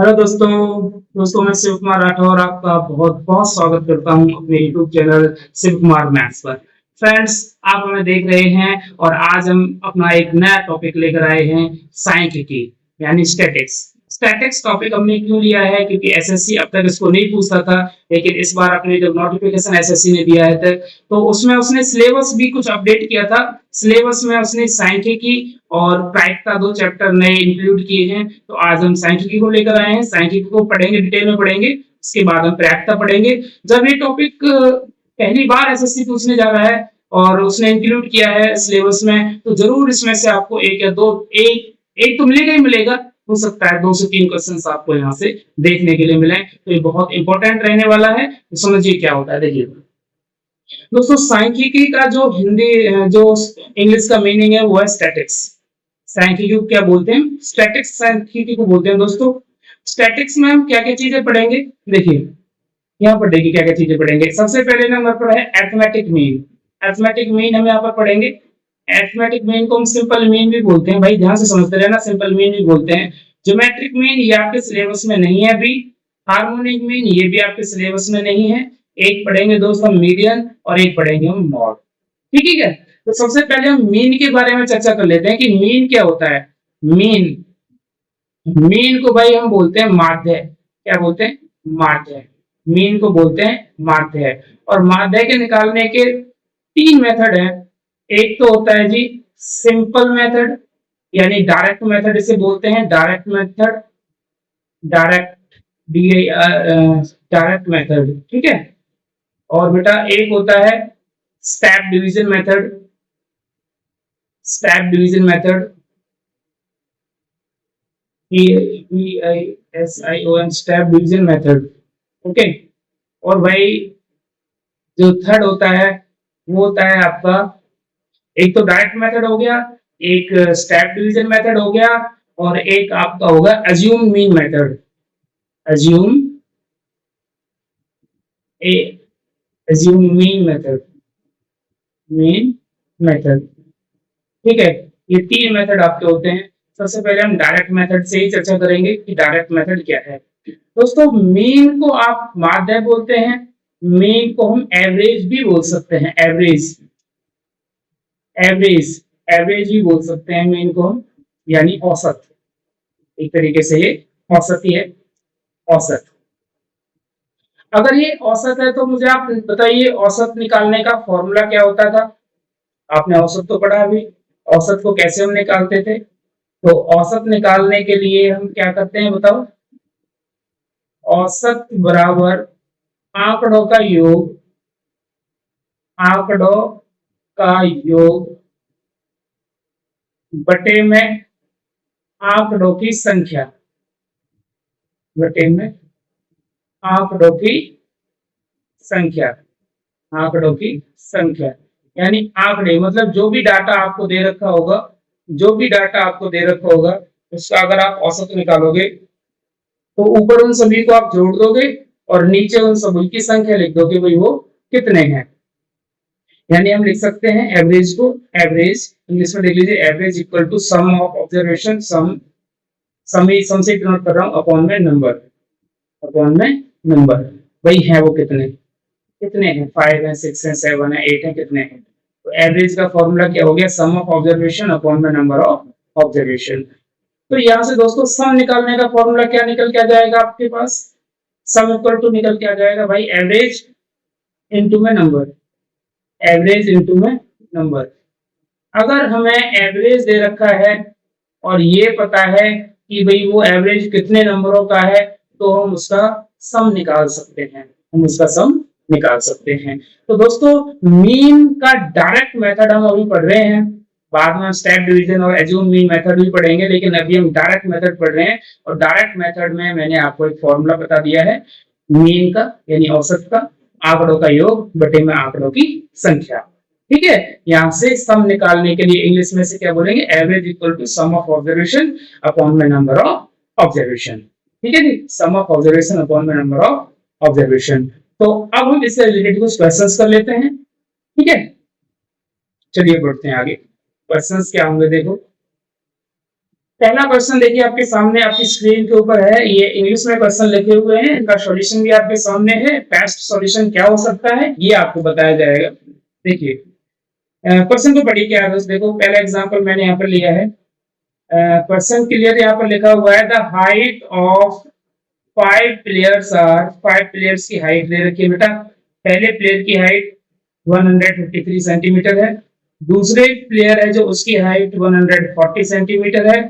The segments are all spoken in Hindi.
हेलो दोस्तों मैं शिव कुमार राठौर आपका बहुत बहुत स्वागत करता हूं अपने YouTube channel Shiv Kumar maths पर। फ्रेंड्स, आप हमें देख रहे हैं और आज हम अपना एक नया टॉपिक लेकर आए हैं, सांख्यिकी यानी स्टैटिक्स। स्टैटिक्स टॉपिक हमने क्यों लिया है, क्योंकि एसएससी अब तक इसको नहीं पूछता था, लेकिन इस बार अपने जब नोटिफिकेशन एसएससी ने दिया है तो उसमें उसने सिलेबस भी कुछ अपडेट किया था। सिलेबस में उसने सांख्यिकी और प्रायिकता दो चैप्टर नए इंक्लूड किए हैं। तो आज हम सांख्यिकी को लेकर आए हैं, सांख्यिकी को पढ़ेंगे, डिटेल में पढ़ेंगे, उसके बाद हम प्रायिकता पढ़ेंगे। जब ये टॉपिक पहली बार एसएससी पूछने जा रहा है और उसने इंक्लूड किया है सिलेबस में, तो जरूर इसमें से आपको एक या दो, एक एक तो मिलेगा ही मिलेगा, हो सकता है 2 से 3 क्वेश्चंस आपको यहाँ से देखने के लिए मिले। तो ये बहुत इंपॉर्टेंट रहने वाला है, तो समझिए क्या होता है। देखिए दोस्तों, सांख्यिकी का जो हिंदी जो इंग्लिश का मीनिंग है वो है स्टैटिक्स। सांख्यिकी को क्या बोलते हैं? स्टैटिक्स सांख्यिकी को बोलते हैं। दोस्तों, स्टैटिक्स में हम क्या क्या चीजें पढ़ेंगे, देखिए यहाँ पर देखिए क्या क्या चीजें पढ़ेंगे। सबसे पहले नंबर पर है अरिथमेटिक मीन। अरिथमेटिक मीन हम यहाँ पर पढ़ेंगे। अरिथमेटिक मीन को हम सिंपल मीन भी बोलते हैं, भाई ध्यान से समझते रहना, सिंपल मीन भी बोलते हैं। ज्योमेट्रिक मीन ये आपके सिलेबस में नहीं है अभी। हार्मोनिक मीन ये भी आपके सिलेबस में नहीं है। एक पढ़ेंगे दोस्त हम मीडियन और एक पढ़ेंगे हम मॉड। ठीक है, तो सबसे पहले हम मीन के बारे में चर्चा कर लेते हैं कि मीन क्या होता है। मीन मीन को भाई हम बोलते हैं माध्य। क्या बोलते हैं? माध्य। मीन को बोलते हैं माध्य। और माध्य के निकालने के 3 मेथड हैं। एक तो होता है जी सिंपल मेथड, यानी डायरेक्ट मेथड इसे बोलते हैं, direct method, direct direct method. ठीक है, और बेटा एक होता है step division method. Step division method, PISION, step division method. Okay, और भाई जो थर्ड होता है वो होता है आपका, एक तो डायरेक्ट मेथड हो गया, एक स्टेप डिवीजन मेथड हो गया, और एक आपका होगा assume mean method. Assume a assume mean method, mean method. ठीक है, ये 3 मेथड आपके होते हैं। सबसे पहले हम डायरेक्ट मेथड से ही चर्चा करेंगे कि डायरेक्ट मेथड क्या है। दोस्तों, मीन को आप माध्य बोलते हैं, मीन को हम एवरेज भी बोल सकते हैं। एवरेज एवरेज एवरेज भी बोल सकते हैं मीन को हम, यानी औसत। एक तरीके से ये औसत ही है, औसत। अगर ये औसत है तो मुझे आप बताइए औसत निकालने का फॉर्मूला क्या होता था। आपने औसत तो पढ़ा अभी, औसत को कैसे हम निकालते थे। तो औसत निकालने के लिए हम क्या करते हैं बताओ। औसत बराबर आंकड़ों का योग, आंकड़ों का योग बटे में आंकड़ों की संख्या, बटे में आंकड़ों की संख्या, आंकड़ों की संख्या। यानी आंकड़े मतलब जो भी डाटा आपको दे रखा होगा, जो भी डाटा आपको दे रखा होगा उसका अगर आप औसत निकालोगे तो ऊपर उन सभी को आप जोड़ दोगे और नीचे उन सभी की संख्या लिख दोगे, भाई वो कितने हैं। यानी हम लिख सकते हैं एवरेज को, एवरेज इंग्लिश में देख लीजिए, average equal to sum of observation, sum से डिनोट कर रहा हूं अपॉन में नंबर, अपॉन में नंबर। भाई है वो कितने, कितने हैं, 5 है, 6 है, 7 है, 8 है, कितने हैं। तो एवरेज का फॉर्मूला क्या हो गया, सम ऑफ ऑब्जर्वेशन अपॉन में नंबर ऑफ ऑब्जर्वेशन। तो यहाँ से दोस्तों सम निकालने का फॉर्मूला क्या निकल के आ जाएगा आपके पास, सम इक्वल टू निकल के आ जाएगा भाई एवरेज इनटू में नंबर, एवरेज इनटू में नंबर। अगर हमें एवरेज दे रखा है और ये पता है कि भाई वो एवरेज कितने नंबरों का है, तो हम उसका सम निकाल सकते हैं, हम उसका सम निकाल सकते हैं। तो दोस्तों, मीन का डायरेक्ट मेथड हम अभी पढ़ रहे हैं, बाद में स्टेप डिवीजन और एज्यूम मीन मेथड भी पढ़ेंगे, लेकिन अभी हम डायरेक्ट मेथड पढ़ रहे हैं। और डायरेक्ट मेथड में मैंने आपको एक फॉर्मूला बता दिया है मीन का, यानी औसत का, आंकड़ों का योग बटे में आंकड़ों की संख्या। ठीक है, यहां से सम निकालने के लिए इंग्लिश में से क्या बोलेंगे, average equal to sum of observation upon में नंबर ऑफ ऑब्जर्वेशन। ठीक है जी, सम ऑफ ऑब्जर्वेशन अपॉन में नंबर ऑफ ऑब्जर्वेशन। तो अब हम इससे रिलेटेड कुछ क्वेश्चंस कर लेते हैं। ठीक है, चलिए बढ़ते हैं आगे। क्वेश्चंस क्या होंगे देखो, पहला क्वेश्चन देखिए आपके सामने आपकी स्क्रीन के ऊपर है, ये इंग्लिश में क्वेश्चन लिखे हुए हैं, इनका सॉल्यूशन भी आपके सामने है। बेस्ट सॉल्यूशन क्या हो सकता है ये आपको बताया जाएगा। देखिए क्वेश्चन को पढ़िए क्या है दोस्त। देखो पहला एग्जांपल मैंने यहाँ पर लिया है। क्वेश्चन क्लियर यहाँ पर लिखा हुआ है, द हाइट ऑफ 5 प्लेयर्स की हाइट दे रखी है बेटा। पहले प्लेयर की हाइट 153 सेंटीमीटर है, दूसरे प्लेयर है जो उसकी हाइट 140 सेंटीमीटर है,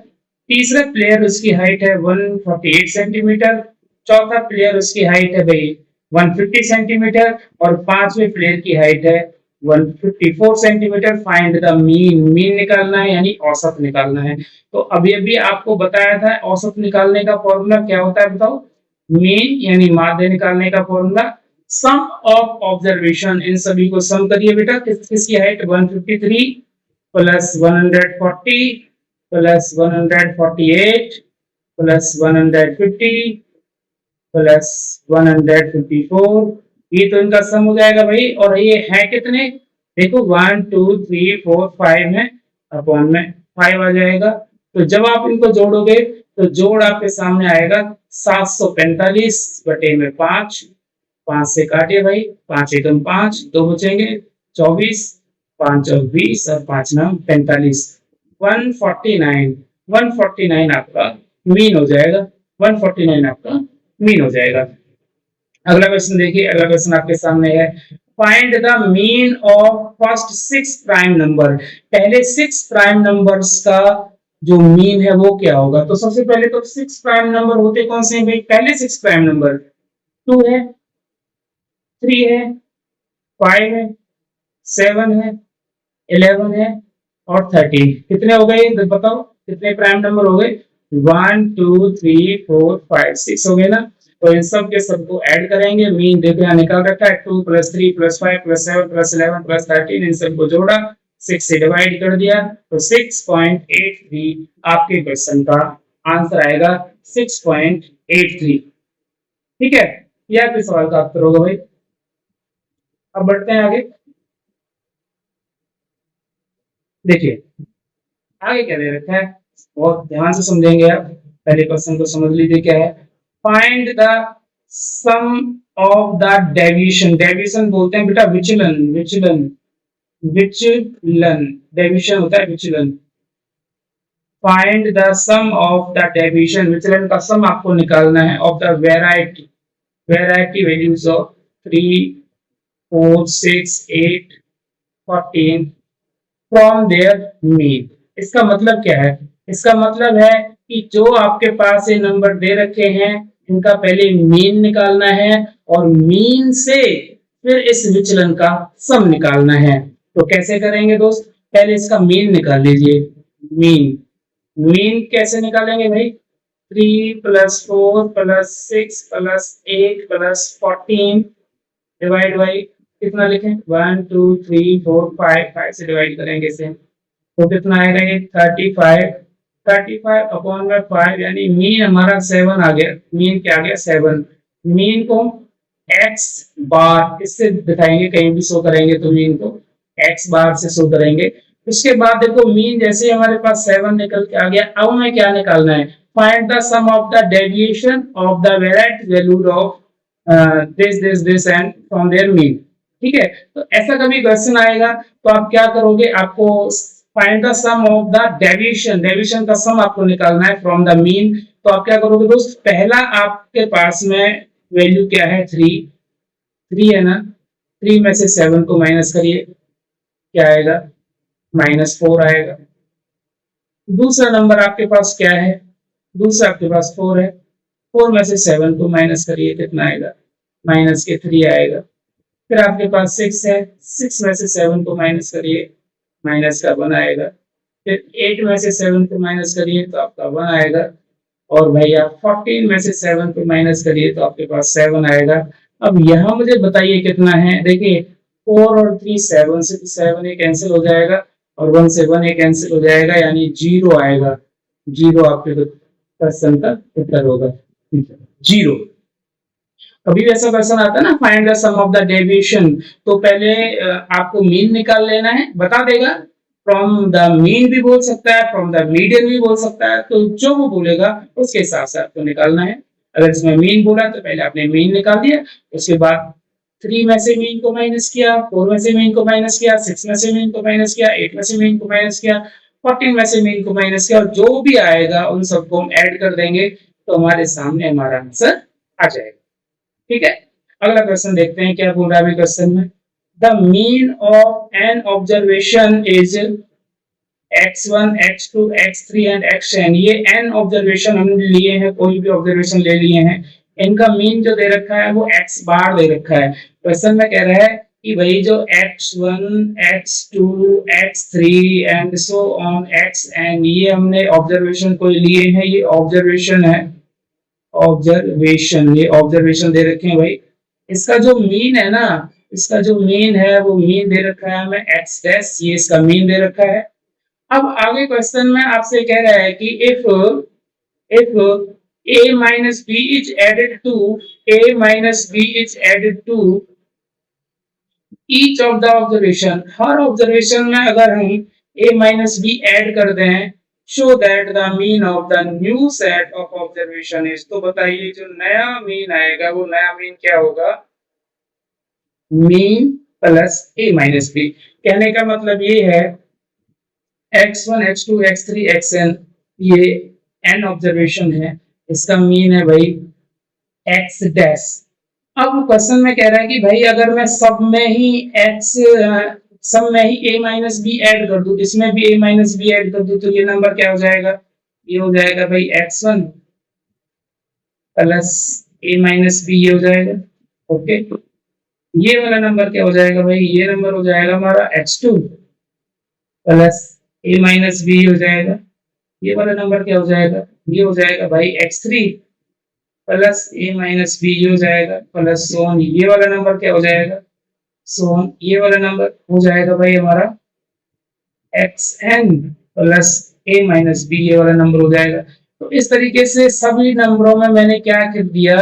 तीसरा प्लेयर उसकी हाइट है 148 सेंटीमीटर, चौथा प्लेयर उसकी हाइट है भाई 150 सेंटीमीटर और पांचवें प्लेयर की हाइट है 154 centimetre. Find the mean, mean निकालना है यानी औसत निकालना है। तो अभी अभी आपको बताया था औसत निकालने का फॉर्मूला क्या होता है बताओ। मीन यानी माध्य निकालने का फॉर्मूला सम ऑफ ऑब्जर्वेशन, इन सभी को सम करिए बेटा। किसकी height 153 plus 140 plus 148 plus 150 plus 154, ये तो इनका सम हो जाएगा भाई। और ये है कितने, देखो 1 2 3 4 5 है, अपॉन में 5 आ जाएगा। तो जब आप इनको जोड़ोगे तो जोड़ आपके सामने आएगा 745 बटे में 5, 5 से काटिए भाई, 5 एकम 5, 2 बचेंगे 24, 5 और 20 और 5 नाम 45, 149 आपका मीन हो जाएगा। 149 आपका मीन हो जाएगा। अगला क्वेश्चन देखिए, अगला क्वेश्चन आपके सामने है, find the mean of first 6 prime number. पहले 6 प्राइम नंबर्स का जो मीन है वो क्या होगा। तो सबसे पहले तो 6 प्राइम नंबर होते कौन से हैं भाई। पहले 6 प्राइम नंबर 2 है, 3 है, 5 है, 7 है, 11 है और 13। कितने हो गए बताओ, कितने प्राइम नंबर हो गए। 1 2 3 4 5 6 हो गए ना। तो इन सब के सबको ऐड करेंगे, मीन देखो यहाँ निकाल रखा है 2 + 3 + 5 + 7 + 11 + 13, इन सबको जोड़ा, 6 से डिवाइड कर दिया तो 6.83 आपके क्वेश्चन का आंसर आएगा। 6.83, ठीक है, यह आपके सवाल का उत्तर होगा भाई। अब बढ़ते हैं आगे। देखिए आगे क्या दे रखा है, बहुत ध्यान से समझेंगे आप। पहले क्वेश्चन को समझ लीजिए क्या है। Find the sum of the deviation, deviation बोलते हैं बेटा विचलन, विचलन, विचलन, डेविएशन होता है विचलन। Find the sum of the deviation, विचलन का सम आपको निकालना है, of the variety, variety values of 3 4 6 8 14 from their mean. इसका मतलब क्या है, इसका मतलब है कि जो आपके पास ये नंबर दे रखे हैं इनका पहले मीन निकालना है और मीन से फिर इस विचलन का सम निकालना है। तो कैसे करेंगे दोस्त, पहले इसका मीन निकाल लीजिए। मीन, मीन कैसे निकालेंगे भाई, 3 + 4 + 6 + 8 + 14 डिवाइड बाई कितना लिखें 1 2 3 4 5, 5 से डिवाइड करेंगे इसे तो कितना आएगा ये 35, 35 अपॉन में 5, यानी मीन हमारा 7 आ गया। मीन क्या आ गया 7। मीन को x बार इससे दिखाएंगे, कहीं भी शो करेंगे तो मीन को x बार से शो करेंगे। उसके बाद देखो मीन जैसे हमारे पास 7 निकल के आ गया, अब हमें क्या निकालना है, find the sum of the deviation of the variety value of this and from their mean. ठीक है, तो ऐसा कभी क्वेश्चन आएगा तो आप क्या करोगे, आपको find the sum of the deviation, deviation का सम आपको निकालना है फ्रॉम द मीन। तो आप क्या करोगे दोस्त, पहला आपके पास में वैल्यू क्या है 3, 3 है ना, 3 में से 7 को माइनस करिए, क्या आएगा -4 आएगा। दूसरा नंबर आपके पास क्या है, दूसरा आपके पास 4 है, 4 में से 7 को माइनस करिए, कितना आएगा -3 आएगा। फिर आपके पास 6 है, 6 में से 7 को माइनस करिए, -1 आएगा। फिर 8 में से 7 को माइनस करिए तो आपका 1 आएगा। और भैया 14 में से 7 को माइनस करिए तो आपके पास 7 आएगा। अब यहाँ मुझे बताइए कितना है, देखिए 4 और 3 7 से 7 ये कैंसिल हो जाएगा और 1 से 1 ये कैंसिल हो जाएगा, यानी 0 आएगा। 0 आपके क्वेश्चन का उत्तर होगा, 0। कभी भी ऐसा क्वेश्चन आता है ना, find the sum of the deviation, तो पहले आपको मीन निकाल लेना है, बता देगा फ्रॉम द मीन भी बोल सकता है, फ्रॉम द मीडियन भी बोल सकता है। तो जो वो बोलेगा उसके हिसाब से आपको निकालना है। अगर इसमें मीन बोला तो पहले आपने मीन निकाल दिया, उसके बाद 3 में से मीन को माइनस किया, 4 में से मीन को माइनस किया, 6 में से मीन को माइनस किया, 8 में से मीन को माइनस किया, 14 में से मीन को माइनस किया, और जो भी आएगा उन सबको हम ऐड कर देंगे तो हमारे सामने हमारा आंसर आ जाएगा। ठीक है, अगला क्वेश्चन देखते हैं क्या बोल रहा है अभी क्वेश्चन में। The mean of an observation is x1, x2, x3 and xn। ये n ऑब्जर्वेशन हमने लिए हैं, कोई भी ऑब्जर्वेशन ले लिए हैं, इनका मीन जो दे रखा है वो x बार दे रखा है। क्वेश्चन में कह रहा है कि भाई जो x1, x2, x3 and so on xn, ये हमने ऑब्जर्वेशन कोई लिए हैं, ये ऑब्जर्वेशन है, ऑब्जर्वेशन, ये ऑब्जर्वेशन दे रखे हैं भाई। इसका जो मीन है ना, इसका जो मीन है वो मीन दे रखा है हमें x डैश, ये इसका मीन दे रखा है। अब आगे क्वेश्चन में आपसे कह रहा है कि if a minus b is added to each of the observation, her observation में अगर हम a minus b ऐड कर दें, show that the mean of the new set of observation is, तो बताइए जो नया मीन आएगा वो नया मीन क्या होगा? Mean plus a minus b। कहने का मतलब ये है x1, x2, x3, xn, ये n ऑब्जर्वेशन है, इसका मीन है भाई x डैश। अब क्वेश्चन में कह रहा है कि भाई अगर मैं सब में ही a माइनस बी ऐड कर दूं, इसमें भी a माइनस बी ऐड कर दूं, तो ये नंबर क्या हो जाएगा? ये हो जाएगा भाई x1 plus a minus b, ये हो जाएगा। ओके, ये वाला नंबर क्या हो जाएगा भाई? ये नंबर हो जाएगा हमारा x2 plus a minus B हो जाएगा। ये वाला नंबर क्या हो जाएगा? ये हो जाएगा भाई x3 plus a minus b, ये हो जाएगा, प्लस सोन, ये वाला नंबर क्या हो जाएगा? सोन, ये वाला नंबर हो जाएगा भाई हमारा xn plus a minus b, ये वाला नंबर हो जाएगा। तो इस तरीके से सभी नंबरों में मैंने क्या कर दिया?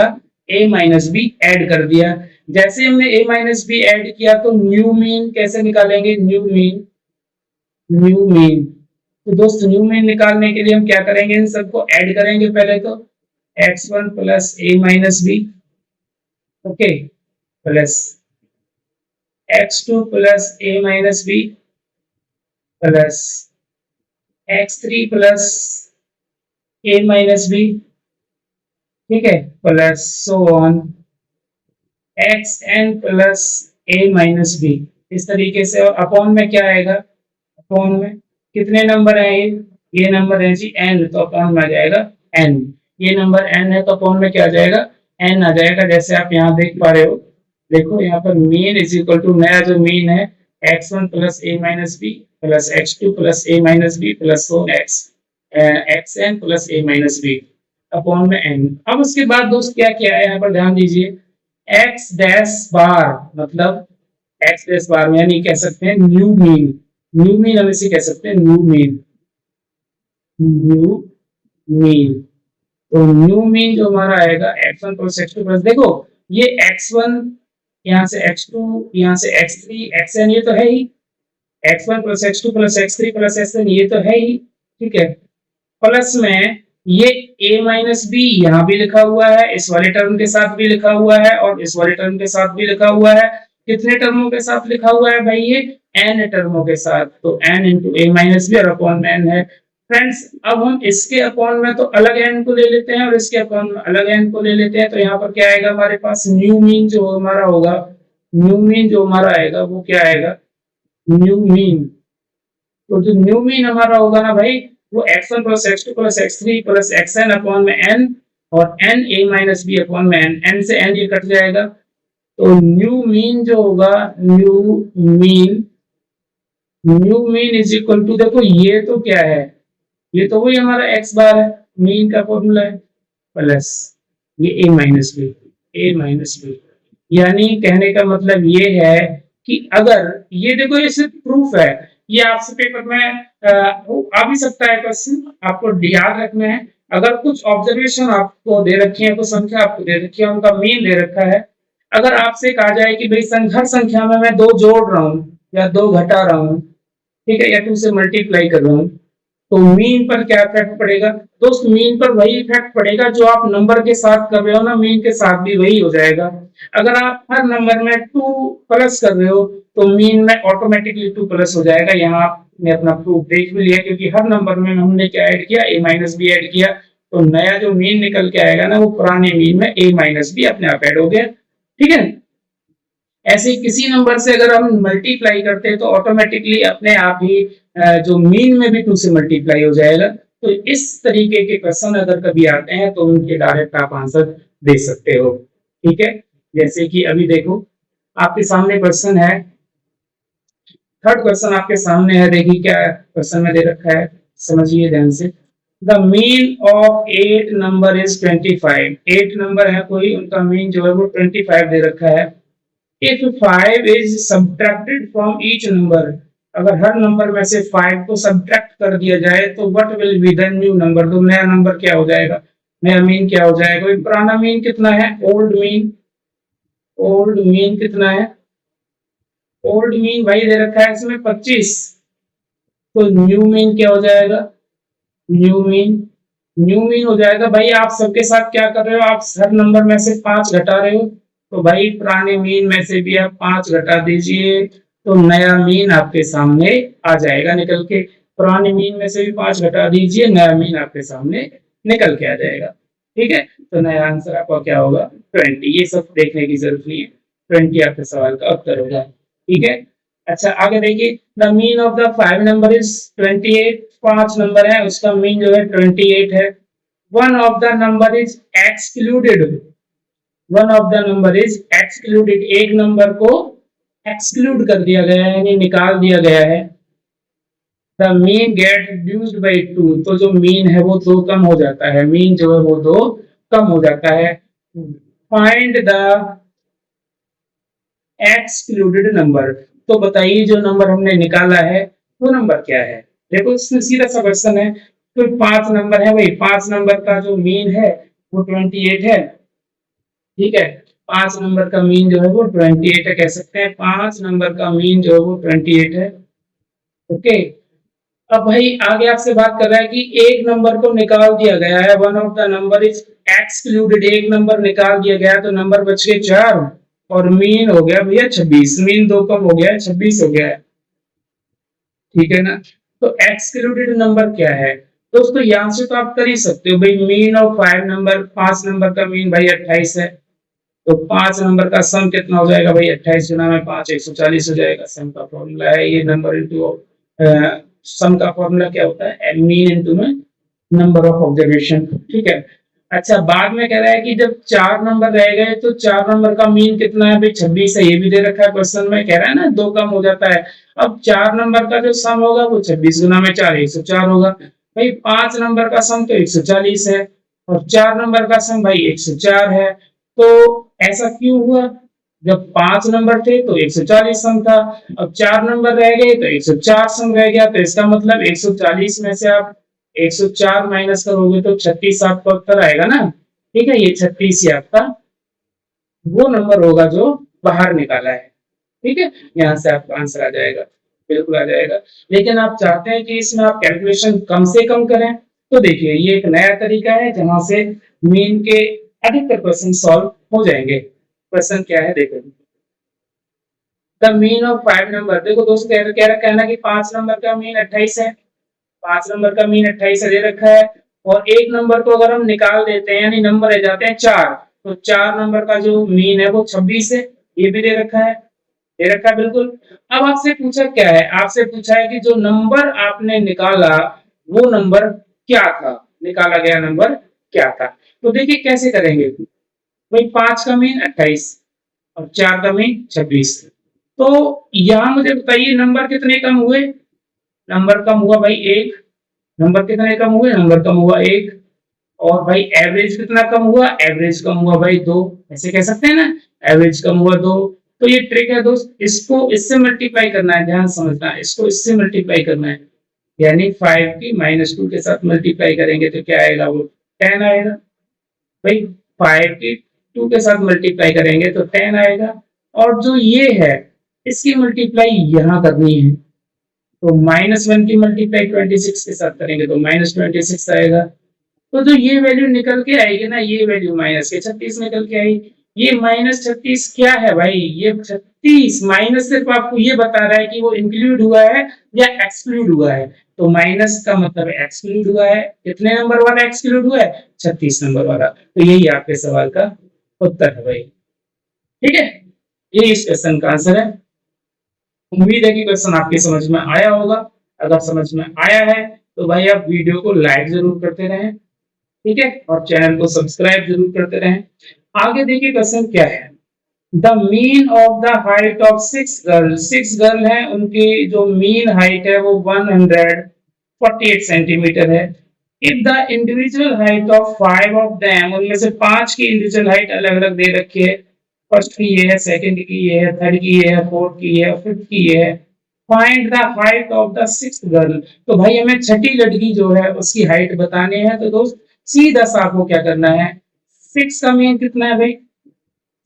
a माइनस बी ऐड कर दिया। जैसे हमने a माइनस बी ऐड किया तो न्यू मीन कैसे निकालेंगे? न्यू मीन, तो दोस्त न्यू मीन निकालने के लिए हम क्या करेंगे? इन सबको ऐड करेंगे पहले तो, x1 plus a minus b, okay, plus x2 plus a minus b, plus x3 plus a minus b, ठीक है, plus so on xn plus a minus b. इस तरीके से, और अपॉन में क्या आएगा? अपॉन में कितने नंबर है? ये नंबर है जी n, तो अपॉन में आ जाएगा n। ये नंबर n है तो अपॉन में क्या आ जाएगा? n आ जाएगा। जैसे आप यहाँ देख पा रहे हो, देखो यहाँ पर मीन इज इक्वल टू, नया जो मीन है x1 plus a minus b plus x2 plus a minus b plus xn plus a minus b upon में n। अब उसके बाद दोस्त क्या किया है यहाँ पर ध्यान दीजिए, x डैश बार, मतलब x डैश बार में यानी कह सकते हैं न्यू मीन हम इसे कह सकते हैं न्यू मीन। तो न्यू मीन जो हमारा आएगा x1 प्लस x2 प्लस, देखो ये x1, यहाँ से x2, यहाँ से x3, xn, ये तो है ही, x1 plus x2 plus x3 plus xn, ये तो है ही, ठीक है। प्लस में ये a माइनस बी यहाँ भी लिखा हुआ है, इस वाले टर्म के साथ भी लिखा हुआ है और इस वाले टर्म के साथ भी लिखा हुआ है। कितने टर्मों के साथ लिखा हुआ है भाई? ये n टर्मों के साथ, तो n into a minus b और अपॉन में n है। फ्रेंड्स, अब हम इसके अपॉन में तो अलग n को ले लेते हैं और इसके अपॉन में अलग n को ले लेते हैं, तो यहाँ पर क्या आएगा हमारे पास? न्यू मीन जो हमारा होगा, न्यू मीन जो हमारा आएगा वो क्या आएगा? New mean. तो जो न्यू मीन हमारा होगा ना भाई, वो x1 plus x2 plus x3 plus xn upon में n और n a minus b upon में n से n ये कट जाएगा। तो न्यू मीन जो होगा, new mean is equal to, देखो ये तो क्या है? ये तो वही हमारा x बार है, मीन का फॉर्मूला है, प्लस ये a माइनस बी। यानी कहने का मतलब ये है कि अगर ये, देखो ये सिर्फ प्रूफ है, ये आपसे पेपर में आ भी सकता है क्वेश्चन, आपको याद रखना है। अगर कुछ ऑब्जर्वेशन आपको दे रखी है, कुछ संख्या आपको दे रखी है, उनका मीन दे रखा है, अगर आपसे कहा जाए कि भाई हर संख्या में मैं 2 जोड़ रहा हूँ या 2 घटा रहा हूँ, ठीक है, या 2 से मल्टीप्लाई कर रहा हूँ, तो मीन पर क्या इफेक्ट पड़ेगा दोस्त? मीन पर वही इफेक्ट पड़ेगा जो आप नंबर के साथ कर रहे हो ना, मीन के साथ भी वही हो जाएगा। अगर आप हर नंबर में 2 प्लस कर रहे हो तो मीन में ऑटोमेटिकली 2 प्लस हो जाएगा। यहाँ आपने अपना प्रूफ देख भी लिया, क्योंकि हर नंबर में हमने क्या ऐड किया, ए माइनस बी ऐड किया, तो नया जो मीन निकल के आएगा ना, वो पुराने मीन में ए माइनस बी अपने आप ऐड हो गया। ठीक है, ऐसे किसी नंबर से अगर हम मल्टीप्लाई करते हैं तो ऑटोमेटिकली अपने आप ही जो मीन में भी 2 से मल्टीप्लाई हो जाएगा। तो इस तरीके के क्वेश्चन अगर कभी आते हैं तो उनके डायरेक्ट आप आंसर दे सकते हो। ठीक है, जैसे कि अभी देखो आपके सामने क्वेश्चन है, थर्ड क्वेश्चन आपके सामने है, देखिए क्या क्वेश्चन में दे रखा है, समझिए ध्यान से। The mean of 8 number is 25। 8 number है कोई, उनका मीन जो है वो 25 दे रखा है। If 5 is subtracted from each number, अगर हर नंबर में से 5 को सब्ट्रैक्ट कर दिया जाए तो what will be the new number? तो नया नंबर क्या हो जाएगा, नया मीन क्या हो जाएगा? पुराना मीन कितना है? ओल्ड मीन कितना है? ओल्ड मीन भाई दे रखा है इसमें 25, तो न्यू मीन क्या हो जाएगा? न्यू मीन हो जाएगा भाई। आप सबके साथ क्या कर रहे हो, आप हर नंबर में से 5 घटा रहे हो, तो भाई पुराने मीन में से भी आप 5 घटा दीजिए, तो नया मीन आपके सामने आ जाएगा निकल के। पुराने मीन में से भी 5 घटा दीजिए, नया मीन आपके सामने निकल के आ जाएगा। ठीक है, तो नया आंसर आपका क्या होगा? 20। ये सब देखने की जरूरत नहीं है, 20 आपके सवाल का उत्तर होगा। ठीक है, अच्छा आगे देखिए, the mean of the 5 number is 28। 5 number है, उसका मीन जो है 28 है। One of the number is excluded. One of the number is excluded, एक नंबर को एक्सक्लूड कर दिया गया है, यानी निकाल दिया गया है। The mean gate reduced by 2, तो जो मीन है वो 2 कम हो जाता है, मीन जो है वो 2 कम हो जाता है। फाइंड द एक्सक्लूडेड नंबर, तो बताइए जो नंबर हमने निकाला है वो नंबर क्या है? देखो इसमें सीधा सा क्वेश्चन है, तो 5 नंबर है भाई, 5 नंबर का जो मीन है वो 28 है। ठीक है, 5 नंबर का मीन जो है वो 28 है, कह सकते हैं 5 नंबर का मीन जो है वो 28 है। ओके, अब भाई आगे आपसे बात कर रहा है कि एक नंबर को निकाल दिया गया है, one of the number is excluded, एक नंबर निकाल दिया गया तो नंबर बच गए 4, और मीन हो गया भैया 26, मीन 2 कम हो गया है, 26 हो गया है। ठीक है ना, तो एक्सक्लूडेड नंबर क्या है दोस्तों? यहां से तो आप कर ही सकते हो भाई, मीन ऑफ 5 नंबर, 5 नंबर का मीन भाई 28 है, तो 5 नंबर का सम कितना हो जाएगा भाई? 28 गुना में 5 140 हो जाएगा। सम का फॉर्मूला है ये, नंबर इनटू सम का फॉर्मूला क्या होता है? मीन इनटू में नंबर ऑफ ऑब्जर्वेशन। ठीक है, अच्छा बाद में कह रहा है कि जब 4 नंबर रह गए तो 4 नंबर का मीन कितना है भाई? 26 है, ये भी दे रखा है क्वेश्चन में, कह रहा है ना 2 कम हो जाता है। अब 4 नंबर का जो सम होगा वो 26 गुना में 4 104 होगा भाई। 5 नंबर का सम तो 140 है, और 4 नंबर का सम भाई 104 है। तो ऐसा क्यों हुआ? जब 5 नंबर थे तो 140 सम था, अब 4 नंबर रह गए तो 104 सम रह गया, तो इसका मतलब 140 में से आप 104 माइनस करोगे तो 36 आपका उत्तर आएगा ना। ठीक है, ये 36 ही आपका वो नंबर होगा जो बाहर निकाला है। ठीक है, यहाँ से आपका आंसर आ जाएगा, बिल्कुल आ जाएगा। लेकिन आप चाहते हैं कि इसमें आप कैलकुलेशन कम से कम करें, तो देखिए ये एक नया तरीका है जहां से मीन के अधिकतर क्वेश्चन सॉल्व हो जाएंगे। क्वेश्चन क्या है देखो, द मीन ऑफ 5 नंबर। देखो दोस्तों कह रखा है ना कि 5 नंबर का मीन 28 है, 5 नंबर का मीन 28 दे रखा है, और एक नंबर को अगर हम निकाल देते हैं यानी नंबर रह जाते हैं 4, तो 4 नंबर का जो मीन है वो 26 है, ये भी दे रखा है, दे रखा है बिल्कुल। अब आपसे पूछा क्या है, आपसे पूछा है कि जो नंबर आपने निकाला वो नंबर क्या था, निकाला गया नंबर क्या था। तो देखिए कैसे करेंगे भाई, 5 का मीन 28 और 4 का मीन 26, तो यहां मुझे बताइए नंबर कितने कम हुए? नंबर कम हुआ भाई 1, नंबर कितने कम हुए? नंबर कम हुआ 1, और भाई एवरेज कितना कम हुआ? एवरेज कम हुआ भाई 2, ऐसे कह सकते हैं ना, एवरेज कम हुआ 2। तो ये ट्रिक है दोस्त, इसको इससे मल्टीप्लाई करना है, ध्यान समझना है, इसको इससे मल्टीप्लाई करना है, यानी 5 की -2 के साथ मल्टीप्लाई करेंगे तो क्या आएगा? वो 10 आएगा भाई। 5 की 2 के साथ मल्टीप्लाई करेंगे तो 10 आएगा, और जो ये है इसकी मल्टीप्लाई यहाँ करनी है, तो -1 की मल्टीप्लाई 26 के साथ करेंगे तो -26 आएगा। तो जो ये वैल्यू निकल के आएगी ना, ये वैल्यू माइनस के 36 निकल के आई। ये -36 क्या है भाई? ये 36 माइनस सिर्फ आपको ये बता रहा है कि वो इंक्लूड हुआ है या एक्सक्लूड हुआ है। तो माइनस का मतलब एक्सक्लूड हुआ है। कितने नंबर वाला एक्सक्लूड हुआ है? 36 नंबर वाला। तो यही आपके सवाल का उत्तर है भाई। ठीक है, ये इस क्वेश्चन का आंसर है। उम्मीद है कि क्वेश्चन आपकी समझ में आया होगा। अगर समझ में आया है तो भाई आप वीडियो को लाइक जरूर करते रहें, ठीक है, और चैनल को सब्सक्राइब जरूर करते रहें। आगे देखिए क्वेश्चन क्या है। The mean of the height of 6 girl है, उनकी जो मीन हाइट है वो 148 सेंटीमीटर है। If the individual height of 5 of them, उनमें से 5 की इंडिविजुअल हाइट अलग अलग दे रखी है। फर्स्ट की ये है, सेकंड की ये है, थर्ड की ये है, फोर्थ की ये है, फिफ्थ की ये है। Find the height of the sixth girl. तो भाई हमें छठी लड़की जो है उसकी हाइट बतानी है। तो दोस्त सीधा सा आपको क्या करना है, 6 का मीन कितना है भाई?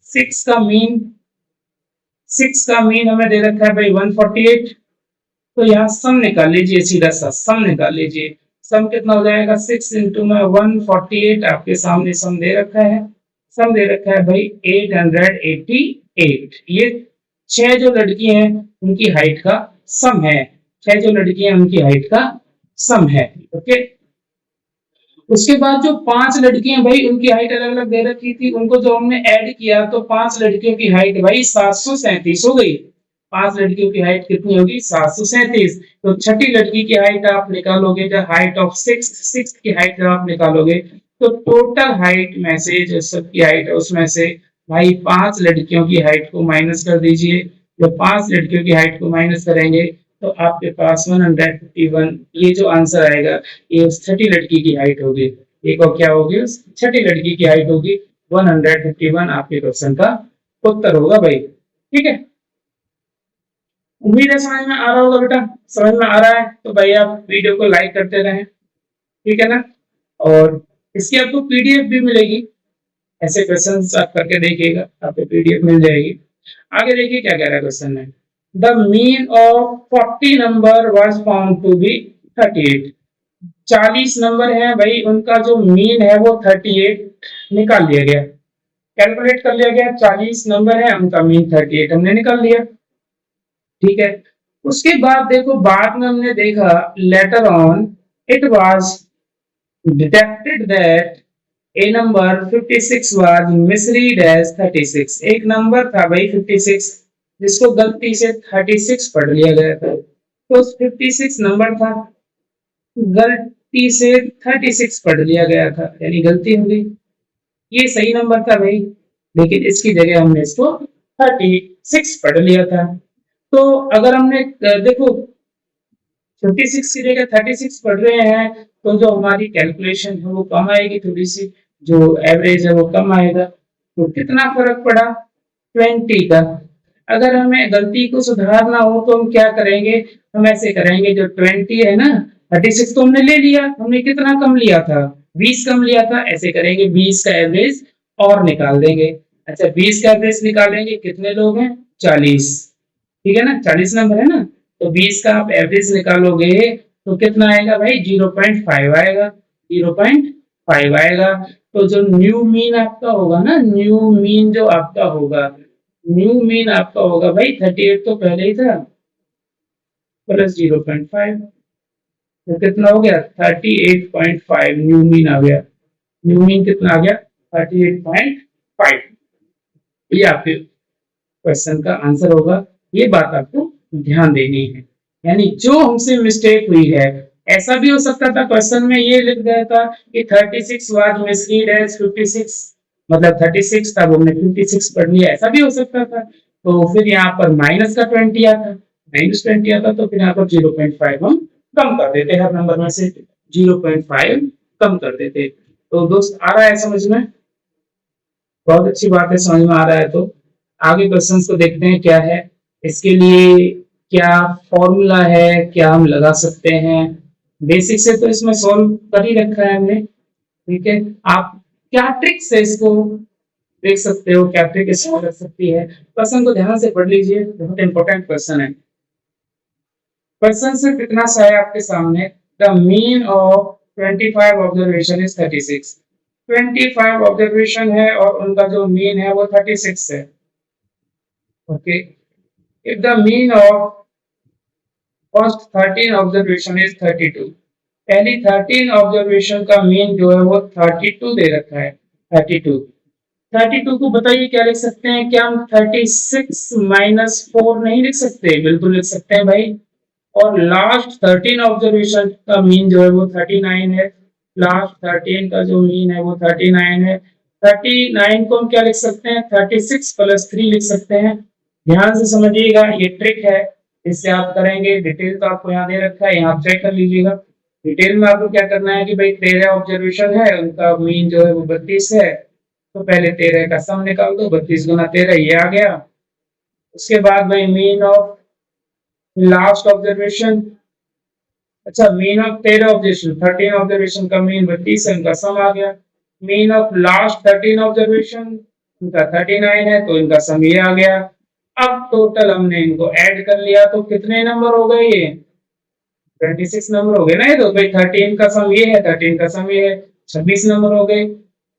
6 का मीन 6 का मीन हमें दे रखा है भाई 148। तो यहाँ सम निकाल लीजिए, सीधा सा सम निकाल लीजिए। सम कितना हो जाएगा? 6 इंटू में 148 आपके सामने सम दे रखा है। सम दे रखा है भाई 888। ये 6 जो लड़की हैं उनकी हाइट का सम है। 6 जो लड़की हैं उनकी हाइट का सम है। ओके, उसके बाद जो 5 लड़कियां भाई उनकी हाइट अलग अलग दे रखी थी, उनको जो हमने ऐड किया तो 5 लड़कियों की हाइट भाई 737 हो गई। 5 लड़कियों की हाइट कितनी होगी? 737। तो छठी लड़की की हाइट आप निकालोगे, जो हाइट ऑफ सिक्स की हाइट जब आप निकालोगे तो टोटल हाइट में से जो सबकी हाइट है उसमें से भाई 5 लड़कियों की हाइट को माइनस कर दीजिए। जब 5 लड़कियों की हाइट को माइनस करेंगे तो आपके पास 151, ये जो आंसर आएगा ये उस छठी लड़की की हाइट होगी। एक और क्या होगी? उस छठी लड़की की हाइट होगी 151। आपके क्वेश्चन का उत्तर होगा भाई। ठीक है, उम्मीद है समझ में आ रहा होगा बेटा। समझ में आ रहा है तो भाई आप वीडियो को लाइक करते रहें, ठीक है ना। और इसकी आपको पीडीएफ भी मिलेगी, ऐसे क्वेश्चन आप करके देखिएगा, आपको पीडीएफ मिल जाएगी। आगे देखिए क्या कह रहा है क्वेश्चन में। The mean of 40 number was found to be 38। 40 number है भाई, उनका जो मीन है वो 38 निकाल लिया गया, कैलकुलेट कर लिया गया। 40 नंबर है, उनका मीन 38 हमने निकाल लिया, ठीक है। उसके बाद देखो, बाद में हमने देखा later on it was detected that a number 56 was misread as 36। एक नंबर था भाई 56 जिसको गलती से 36 पढ़ लिया गया था। तो 56 नंबर था, गलती से 36 पढ़ लिया गया था, यानी गलती हो गई। ये सही नंबर था भाई, लेकिन इसकी जगह हमने इसको 36 पढ़ लिया था। तो अगर हमने देखो 56 की जगह 36 पढ़ रहे हैं तो जो हमारी कैलकुलेशन है वो कम आएगी, थोड़ी सी जो एवरेज है वो कम आएगा। तो कितना फर्क पड़ा? 20 का। अगर हमें गलती को सुधारना हो तो हम क्या करेंगे? हम ऐसे करेंगे, जो 20 है ना, 36 तो हमने ले लिया, हमने कितना कम लिया था? 20 कम लिया था। ऐसे करेंगे 20 का एवरेज और निकाल देंगे। अच्छा, 20 का एवरेज निकालेंगे, कितने लोग हैं? 40, ठीक है ना, 40 नंबर है ना। तो 20 का आप एवरेज निकालोगे तो कितना आएगा भाई? 0.5 आएगा, 0.5 आएगा। तो जो न्यू मीन आपका होगा ना, न्यू मीन जो आपका होगा, न्यू मीन आपका होगा भाई 38 तो पहले ही था, प्लस 0.5, तो कितना हो गया? 38.5 न्यू मीन आ गया। न्यू मीन कितना आ गया? 38.5। ये आपके क्वेश्चन का आंसर होगा। ये बात आपको ध्यान देनी है, यानी जो हमसे मिस्टेक हुई है। ऐसा भी हो सकता था क्वेश्चन में ये लिख गया था कि 36 वाज मिसरीड एज 56, मतलब 36 था वो हमने 56 पढ़ लिया, ऐसा भी हो सकता था। तो फिर यहाँ पर माइनस का 20 आता, -20 आता, तो फिर यहाँ पर 0.5 हम कम कर देते, हर नंबर में से 0.5 कम कर देते। तो दोस्त आ रहा है समझ में? बहुत अच्छी बात है, समझ में आ रहा है। तो आगे क्वेश्चंस को देखते हैं क्या है। इसके लिए क्या फॉर्मूला है, क्या हम लगा सकते हैं? बेसिक से तो इसमें सॉल्व कर ही रखा है हमने, ठीक है। आप क्या ट्रिक से इसको देख सकते हो, क्या ट्रिक इसमें लग सकती है। क्वेश्चन को ध्यान से पढ़ लीजिए, बहुत इंपॉर्टेंट क्वेश्चन है। क्वेश्चन सिर्फ इतना सा है आपके सामने, the mean of 25 observation is 36। 25 observation है और उनका जो मीन है वो 36 है। Okay, if the mean of first 13 observation is 32, पहली 13 ऑब्जर्वेशन का मीन जो है वो 32 दे रखा है। 32 32 को बताइए क्या लिख सकते हैं? क्या हम 36 माइनस 4 नहीं लिख सकते? बिल्कुल लिख सकते हैं भाई। और लास्ट 13 ऑब्जर्वेशन का मीन जो है वो 39 है। लास्ट 13 का जो मीन है वो 39 है। 39 को हम क्या लिख सकते हैं? 36 प्लस 3 लिख सकते हैं। ध्यान से समझिएगा, ये ट्रिक है, इससे आप करेंगे। डिटेल तो आपको यहाँ दे रखा है, यहाँ चेक कर लीजिएगा। डिटेल में आपको क्या करना है कि भाई 13 ऑब्जर्वेशन है, उनका मीन जो है वो 32 है, तो पहले 13 का सम निकाल दो। 32 गुना 13 ये आ गया। उसके बाद भाई मीन ऑफ लास्ट ऑब्जर्वेशन, अच्छा मीन ऑफ 13 ऑब्जर्वेशन, 13 ऑब्जर्वेशन का मीन 32 है, उनका सम आ गया। मीन ऑफ लास्ट 13 ऑब्जर्वेशन उनका 39 है, तो इनका सम ये आ गया। अब टोटल हमने इनको ऐड कर लिया, तो कितने नंबर हो गए? ये 26 नंबर हो गए ना। ये तो भाई 13 का सम ये है, 13 का सम ये है, 26 नंबर हो गए।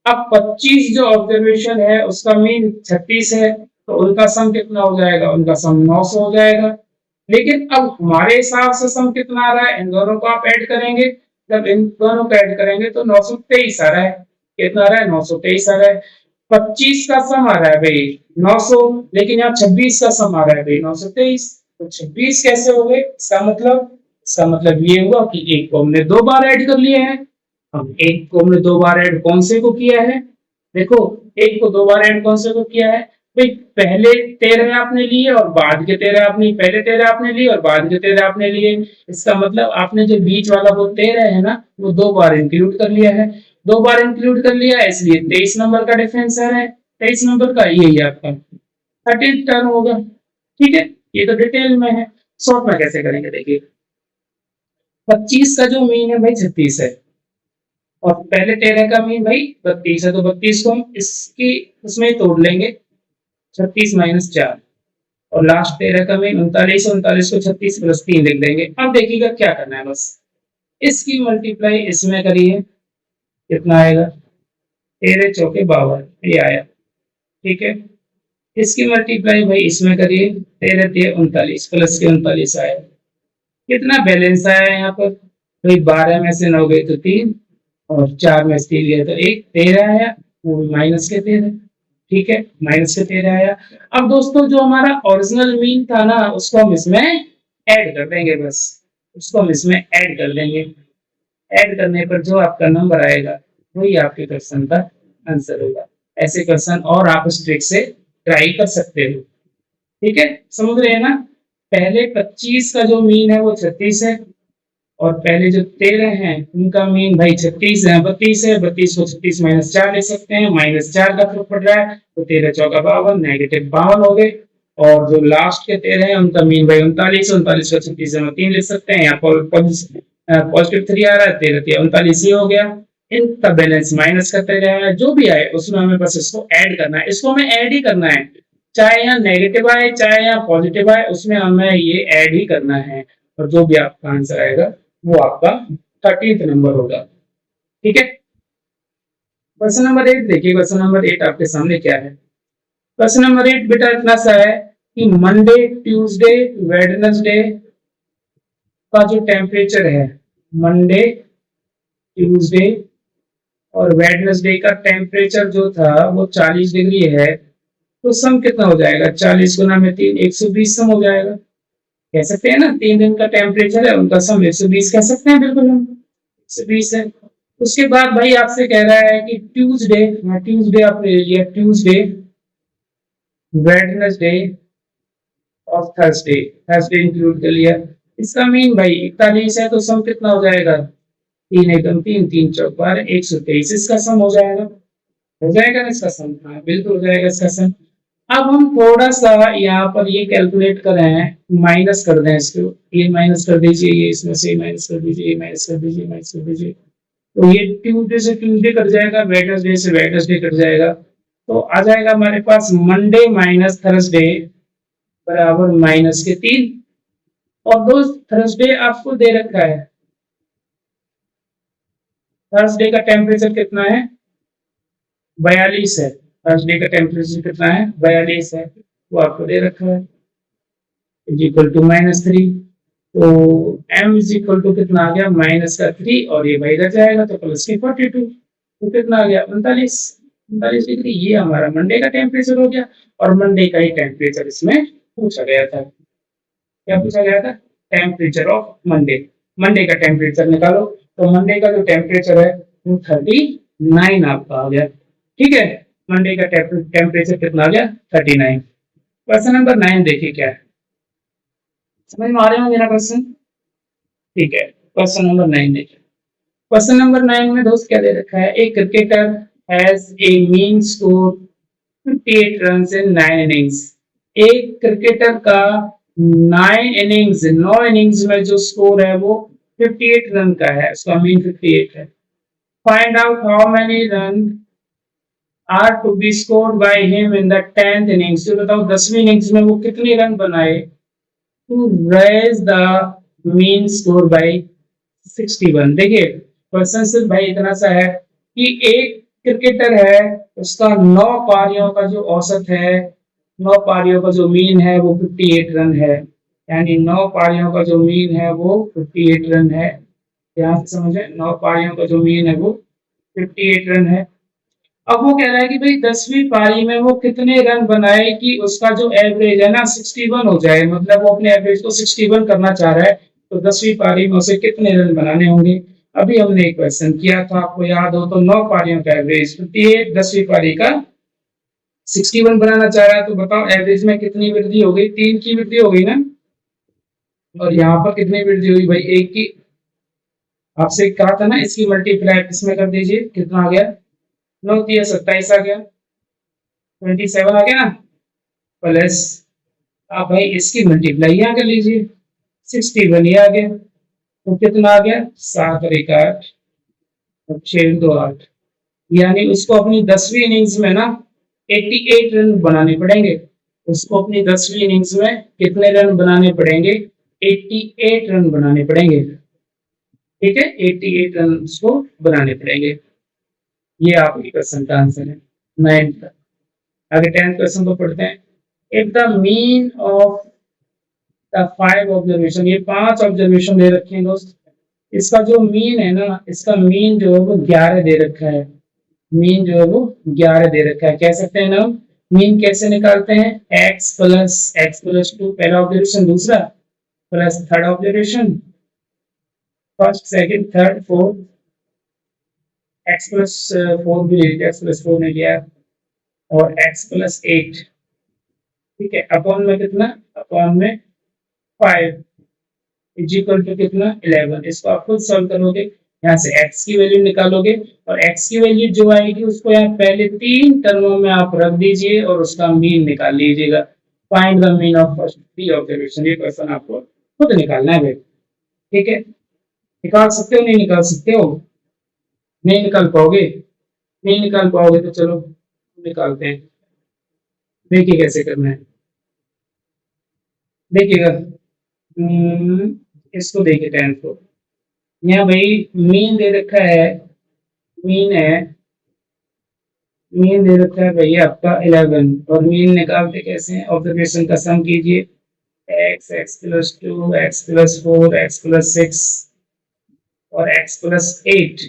अब 25 जो ऑब्जर्वेशन है उसका मीन 36 है, तो उनका सम कितना हो जाएगा? उनका सम 900 हो जाएगा। लेकिन अब हमारे हिसाब से सम कितना आ रहा है? इन दोनों को आप ऐड करेंगे, जब इन दोनों को ऐड करेंगे तो 923 आ रहा है। कितना आ रहा है? 923 आ रहा है। 25 का सम आ रहा है भाई 900, लेकिन यहाँ 26 का सम आ रहा है भाई 923। तो 26 कैसे हो गए? इसका मतलब ये हुआ कि एक को हमने 2 बार ऐड कर लिए हैं। अब एक को हमने 2 बार ऐड कौन से को किया है? देखो, एक को 2 बार ऐड कौन से को किया है भाई? पहले 13 आपने लिए और बाद के 13 आपने, पहले 13 आपने लिए और बाद के 13 आपने लिए। इसका मतलब आपने जो बीच वाला वो 13 है ना, वो 2 बार इंक्लूड कर लिया है। 2 बार इंक्लूड कर लिया है, इसलिए 23 नंबर का डिफरेंस है। 23 नंबर का यही आपका 13 टर्म होगा। ठीक है, ये तो डिटेल में है, शॉर्ट में कैसे करेंगे देखिए। 25 का जो मीन है भाई 36 है, और पहले 13 का मीन भाई 32 है, तो 32 को हम इसकी उसमें तोड़ लेंगे, 36 माइनस 4, और लास्ट 13 का मीन 39, 39 को 36 प्लस 3 लिख देंगे। अब देखिएगा क्या करना है, बस इसकी मल्टीप्लाई इसमें करिए, कितना आएगा? 13 चौके 52, ये आया। ठीक है, इसकी मल्टीप्लाई भाई इसमें करिए, 13 तिया 39 प्लस के 39 आया। कितना बैलेंस आया यहाँ पर भाई? 12 में से 9 गए तो 3, और 4 में से 3 गए तो 1, 13 आया, वो भी माइनस के 13। ठीक है, माइनस के 13 आया। अब दोस्तों जो हमारा ओरिजिनल मीन था ना, उसको हम इसमें ऐड कर देंगे, बस उसको हम इसमें ऐड कर देंगे। ऐड करने पर जो आपका नंबर आएगा वही आपके क्वेश्चन का आंसर होगा। ऐसे क्वेश्चन और आप उस ट्रिक से ट्राई कर सकते हो। ठीक है, समझ रहे हैं ना? पहले 25 का जो मीन है वो 36 है, और पहले जो 13 हैं उनका मीन भाई 36 है, 32 है। 32 को 36 माइनस 4 ले सकते हैं, माइनस 4 का फर्क पड़ रहा है, तो 13 चौका 52, नेगेटिव 52 हो गए। और जो लास्ट के 13 हैं उनका मीन भाई 39, 39 को 36 में 3 लिख सकते हैं, यहाँ पॉजिटिव 3 आ रहा है, 13 3 39 ही हो गया। इनका बैलेंस माइनस करते जाए, जो भी आए उसमें हमें बस इसको ऐड करना है। इसको हमें ऐड ही करना है, चाहे यहाँ नेगेटिव आए चाहे यहाँ पॉजिटिव आए, उसमें हमें ये ऐड ही करना है, और जो भी आपका आंसर आएगा वो आपका 30th नंबर होगा। ठीक है, क्वेश्चन नंबर 8 देखिए। क्वेश्चन नंबर 8 आपके सामने क्या है? क्वेश्चन नंबर 8 बेटा इतना सा है कि मंडे, ट्यूसडे, वेडनेसडे का जो टेम्परेचर है, मंडे, ट्यूसडे और वेडनेसडे का टेम्परेचर जो था वो 40 डिग्री है, तो सम कितना हो जाएगा? 40 गुना में 3, 120 सम हो जाएगा। कह सकते हैं ना, 3 दिन का टेम्परेचर है, उनका सम 120 कह सकते हैं, बिल्कुल हम 120 है। उसके बाद भाई आपसे कह रहा है कि ट्यूसडे, ट्यूसडे आपने ले लिया, ट्यूसडे, वेडनेसडे और थर्सडे, थर्सडे इंक्लूड कर लिया। इसका मीन भाई 41 है, तो सम कितना हो जाएगा? 3 एकदम 3, 3 चौक 12, 123 इसका सम हो जाएगा। हो जाएगा ना इसका सम? हाँ बिल्कुल हो जाएगा इसका सम। अब हम थोड़ा सा यहाँ पर ये कैलकुलेट कर रहे हैं, माइनस कर दें इसको, ये माइनस कर दीजिए, ये इसमें से माइनस कर दीजिए, ये माइनस कर दीजिए, माइनस कर दीजिए, तो ये ट्यूसडे से ट्यूसडे कट जाएगा, वेडनेसडे से वेडनेसडे कट जाएगा, तो आ जाएगा हमारे पास मंडे माइनस थर्सडे बराबर -3। और दोस्त थर्सडे आपको दे रखा है, थर्सडे का टेम्परेचर कितना है, 42 है। थर्सडे का टेम्परेचर कितना है, 42 है, वो आपको दे रखा है, इज इक्वल टू -3। तो m इज इक्वल टू कितना आ गया, -3, और ये भाई रह जाएगा तो प्लस की 42, तो कितना आ गया, 39 डिग्री। ये हमारा मंडे का टेम्परेचर हो गया, और मंडे का ही टेम्परेचर इसमें पूछा गया था। क्या पूछा गया था, टेम्परेचर ऑफ मंडे। मंडे का टेम्परेचर निकालो, तो मंडे का जो टेम्परेचर है वो 39 आपका आ गया। ठीक है, मंडे का टेम्परेचर कितना आ गया, 39। क्वेश्चन नंबर 9 देखिए क्या है, समझ में आ रहा है मेरा क्वेश्चन। ठीक है, क्वेश्चन नंबर 9 देखिए। क्वेश्चन नंबर 9 में दोस्त क्या दे रखा है, एक cricketer has a mean score 58 run in 9 innings. एक क्रिकेटर का 9 इनिंग्स में जो स्कोर है वो 58 रन का है, उसका मीन 58 है। Find out how many run are to be scored by him in the 10th innings. तो बताओ 10वीं इनिंग्स में वो कितने रन बनाए to raise the mean score by 61। देखिए क्वेश्चन सिर्फ भाई इतना सा है कि एक क्रिकेटर है, उसका 9 पारियों का जो औसत है, 9 पारियों का जो मीन है वो 58 रन है, यानी 9 पारियों का जो मीन है वो 58 रन है। ध्यान से समझे, 9 पारियों का जो मीन है वो 58 रन है। अब वो कह रहा है कि भाई 10वीं पारी में वो कितने रन बनाए कि उसका जो एवरेज है ना 61 हो जाए, मतलब वो अपने एवरेज को 61 करना चाह रहा है, तो 10वीं पारी में उसे कितने रन बनाने होंगे। अभी हमने एक क्वेश्चन किया था, आपको याद हो तो 9 पारियों का एवरेज 58, 10वीं पारी का 61 बनाना चाह रहा है, तो बताओ एवरेज में कितनी वृद्धि हो गई, 3 की वृद्धि हो गई ना, और यहाँ पर कितनी वृद्धि हुई भाई, 1 की। आपसे कहा था ना इसकी मल्टीप्लाई किसमें कर दीजिए, कितना आ गया, 9 दिया 27 आ गया, 27 आ गया ना, प्लस आप भाई इसकी मल्टीप्लाई यहाँ कर लीजिए, 61 ये आ गया, तो कितना आ गया, 7 और 1 8, 6 2 8। यानी उसको अपनी 10वीं इनिंग्स में ना 88 रन बनाने पड़ेंगे, उसको अपनी 10वीं इनिंग्स में कितने रन बनाने पड़ेंगे, 88 रन बनाने पड़ेंगे। ठीक है, 88 रन उसको बनाने पड़ेंगे। ये आपकी क्वेश्चन का आंसर है 9th का। आगे 10th क्वेश्चन को पढ़ते हैं। If the mean of the 5 observation, ये 5 ऑब्जर्वेशन दे रखे हैं दोस्त, इसका जो मीन है ना, इसका मीन जो है वो 11 दे रखा है, मीन जो है वो 11 दे रखा है। कह सकते हैं ना, मीन कैसे निकालते हैं, x+2 पहला ऑब्जर्वेशन, दूसरा plus third observation, first second third fourth, x+4 भी ले लिया, x+4 ने लिया, और x+8। ठीक है, अपॉन में कितना, अपॉन में 5 इज इक्वल टू कितना, 11। इसको आप खुद सॉल्व करोगे, यहाँ से x की वैल्यू निकालोगे, और x की वैल्यू जो आएगी उसको यहाँ पहले 3 टर्मों में आप रख दीजिए और उसका मीन निकाल लीजिएगा। Find the mean of first 3 observation, ये क्वेश्चन आपको खुद निकालना है भाई। ठीक है, निकाल सकते हो, नहीं निकाल सकते हो, नहीं निकाल पाओगे, नहीं निकाल पाओगे तो चलो निकालते हैं, देखिए कैसे करना है, देखिएगा। इसको देखिए 10th को, यहाँ भाई मीन दे रखा है, मीन है, मीन दे रखा है भैया आपका 11, और मीन निकालते कैसे हैं, ऑब्जर्वेशन का सम कीजिए, x+2 x+4 x+6 और x+8,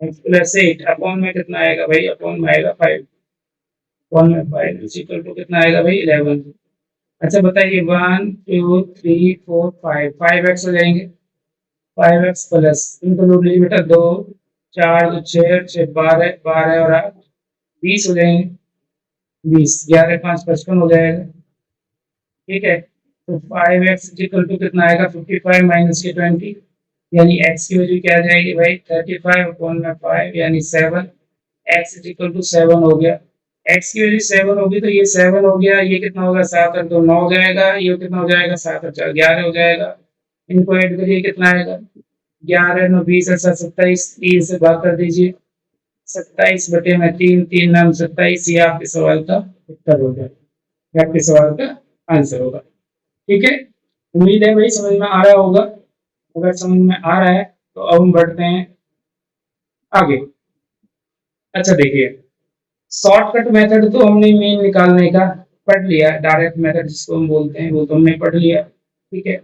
x+8 अपॉन में कितना आएगा भाई, अपॉन में आएगा 5, अपॉन में 5 इज इक्वल टू कितना आएगा भाई, 11। अच्छा बताइए, 1 2 3 4 5, 5x हो जाएंगे, 5x प्लस इनको लोड लीजिए बेटा, 2 4 2 6 6 12 12 और 8 20 हो जाएंगे, 20 11 5 55 हो जाएगा। ठीक है, तो 5x इक्वल टू कितना आएगा, 55 माइनस के 20, यानी x की वैल्यू क्या आ जाएगी भाई, 35 अपॉन में 5 यानी 7, x इक्वल टू 7 हो गया। x की वैल्यू 7 होगी तो ये 7 हो गया, ये कितना होगा, 7 और 2 9 हो जाएगा, ये कितना हो जाएगा, 7 और 4 11 हो जाएगा। इनको ऐड करिए, कितना आएगा, 11 9 20 ऐसा 27, 3 से भाग कर दीजिए, 27 बटे में 3, 3 नाम 27, ये आपके सवाल का उत्तर हो जाएगा, आपके सवाल का आंसर होगा। ठीक है, उम्मीद है भाई समझ में आ रहा होगा। अगर समझ में आ रहा है तो अब हम बढ़ते हैं आगे। अच्छा देखिए, शॉर्टकट मेथड तो हमने मीन निकालने का पढ़ लिया, डायरेक्ट मेथड जिसको हम बोलते हैं वो तो हमने पढ़ लिया, ठीक है।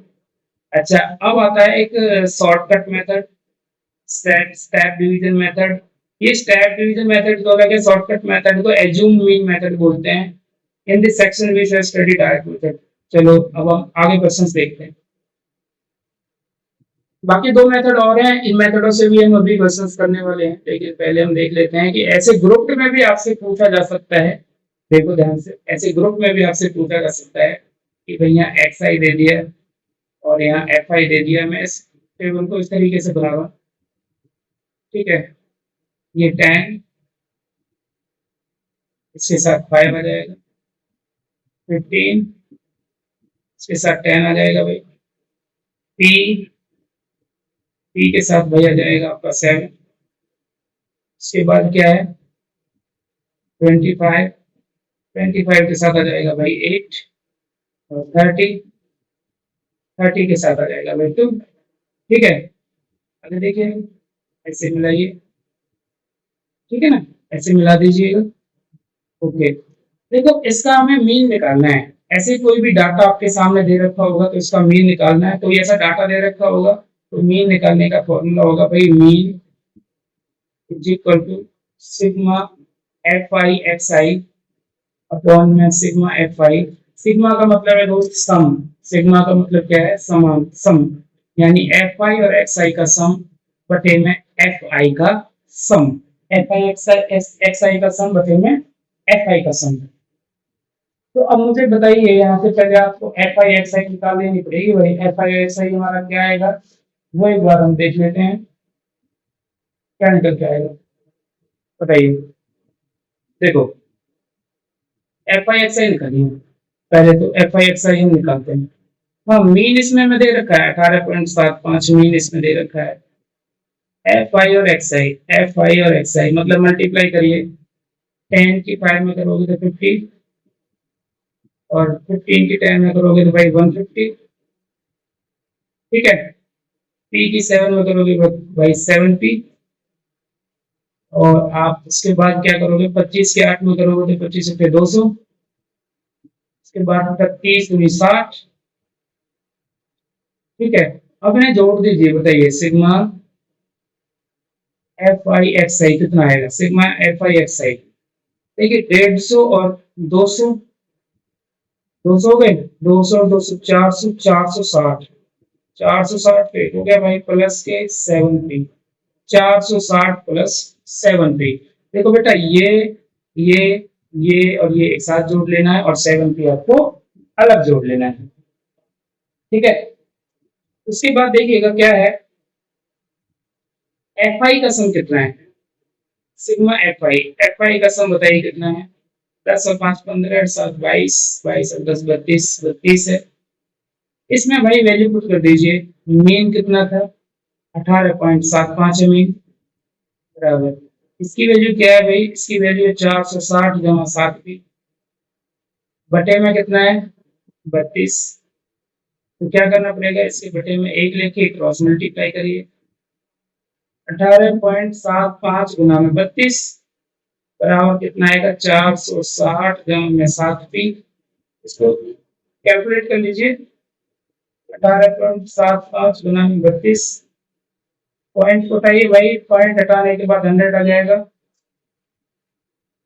अच्छा, अब आता है एक shortcut method, step step division method. ये स्टेप डिवीजन मेथड जो है, शॉर्टकट मेथड को एज्यूम मीन मेथड बोलते हैं। In this section we shall study direct method. चलो अब हम आगे क्वेश्चंस देखते हैं। बाकी दो मेथड और हैं, इन मेथडों से भी हम अभी क्वेश्चंस करने वाले हैं, लेकिन पहले हम देख लेते हैं कि ऐसे ग्रुप में भी आपसे पूछा जा सकता है। देखो ध्यान से, ऐसे ग्रुप में भी आपसे पूछा जा सकता है कि भैया एक्स आई दे दिया और यहाँ एफ आई दे दिया, मैं इस टेबल को इस तरीके से बनाऊंगा, ठीक है। ये 10, इसके साथ 5 आ जाएगा, 15, इसके साथ 10 आ जाएगा भाई, पी पी के साथ भाई आ जाएगा आपका 7, उसके बाद क्या है 25, 25 के साथ आ जाएगा भाई 8, और 30, 30 के साथ आ जाएगा भाई 2, ठीक है। अगर देखिए ऐसे मिलाइए, ठीक है ना, ऐसे मिला दीजिएगा, ओके। देखो इसका हमें मीन निकालना है। ऐसे कोई भी डाटा आपके सामने दे रखा होगा तो इसका मीन निकालना है। कोई ऐसा डाटा दे रखा होगा तो मीन निकालने का फॉर्मूला होगा भाई mean is equal to sigma f i x i upon में सिग्मा एफ आई। सिग्मा का मतलब है दोस्त सम, सिग्मा का मतलब क्या है समान, सम, यानी एफ आई और एक्स आई का सम बटे में एफ आई का सम, एफ आई एक्स आई का सम बटे में एफ आई का सम। तो अब मुझे बताइए, यहाँ से पहले आपको एफ आई एक्स आई निकाल लेनी पड़ेगी भाई। एफ आई एक्स आई हमारा क्या आएगा वो एक बार हम देख लेते हैं, क्या निकल के आएगा बताइए। देखो एफ आई एक्स आई निकालिए, पहले तो एफ आई एक्स आई हम निकालते हैं। हाँ मीन इसमें में दे रखा है 18.75 मीन इसमें दे रखा है। एफ आई और एक्स आई, एफ आई और एक्स आई मतलब मल्टीप्लाई करिए, 10 की 5 में करोगे तो 50, और 15 की 10 में करोगे तो भाई 150, ठीक है। पी की 7 में करोगे भाई 70, और आप उसके बाद क्या करोगे 25 के 8 में करोगे तो 25 रुपये 200, उसके बाद 30 दूनी 60, ठीक है। अब इन्हें जोड़ दीजिए, बताइए सिग्मा एफ आई एक्स आई कितना आएगा। सिग्मा एफ आई एक्स आई देखिए 150 और 200, 200 हो गए, 200 और 200 400, 460, 460 पे हो गया भाई प्लस के 70, 460 प्लस 70। देखो बेटा ये ये और ये एक साथ जोड़ लेना है और 70 आपको अलग जोड़ लेना है, ठीक है। उसके बाद देखिएगा क्या है, एफ आई का सम कितना है, sigma f I, F I का सम बताइए कितना है। 10 और 5 15, 7 22, 22 और 10 32, 32 है। इसमें भाई वैल्यू पुट कर दीजिए, मीन कितना था 18.75 है मीन, बराबर इसकी वैल्यू क्या है भाई, इसकी वैल्यू 460 जमा 7 भी, बटे में कितना है 32। तो क्या करना पड़ेगा, इसके बटे में 1 लेके क्रॉस मल्टीप्लाई करिए, 18.75 गुना में 32 बराबर कितना आएगा 460 जमा में 7 पी। इसको कैलकुलेट कर लीजिए, 18.75 गुना में 32, पॉइंट उठाइए भाई, पॉइंट हटाने के बाद 100 आ जाएगा,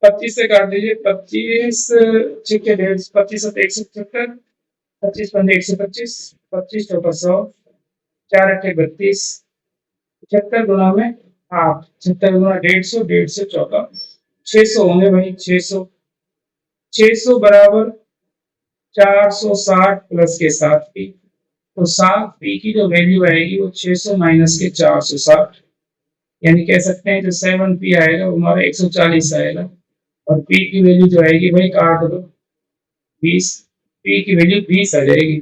25 से काट दीजिए, 25 छिके 150, 25 175, 25 पंजे 125, 25 चौका 100, 4 अट्ठे 32, 75 गुना में 8, 76 गुना 150, 150 चौका 600 होंगे भाई, 600, 600 बराबर 460 प्लस के 7 पी। तो 7 पी की जो वैल्यू आएगी वो 600 माइनस के 460, यानी कह सकते हैं जो 7 पी आएगा वो हमारा 140 आएगा, और पी की वैल्यू जो आएगी भाई काट दो 20, पी की वैल्यू 20 आ जाएगी,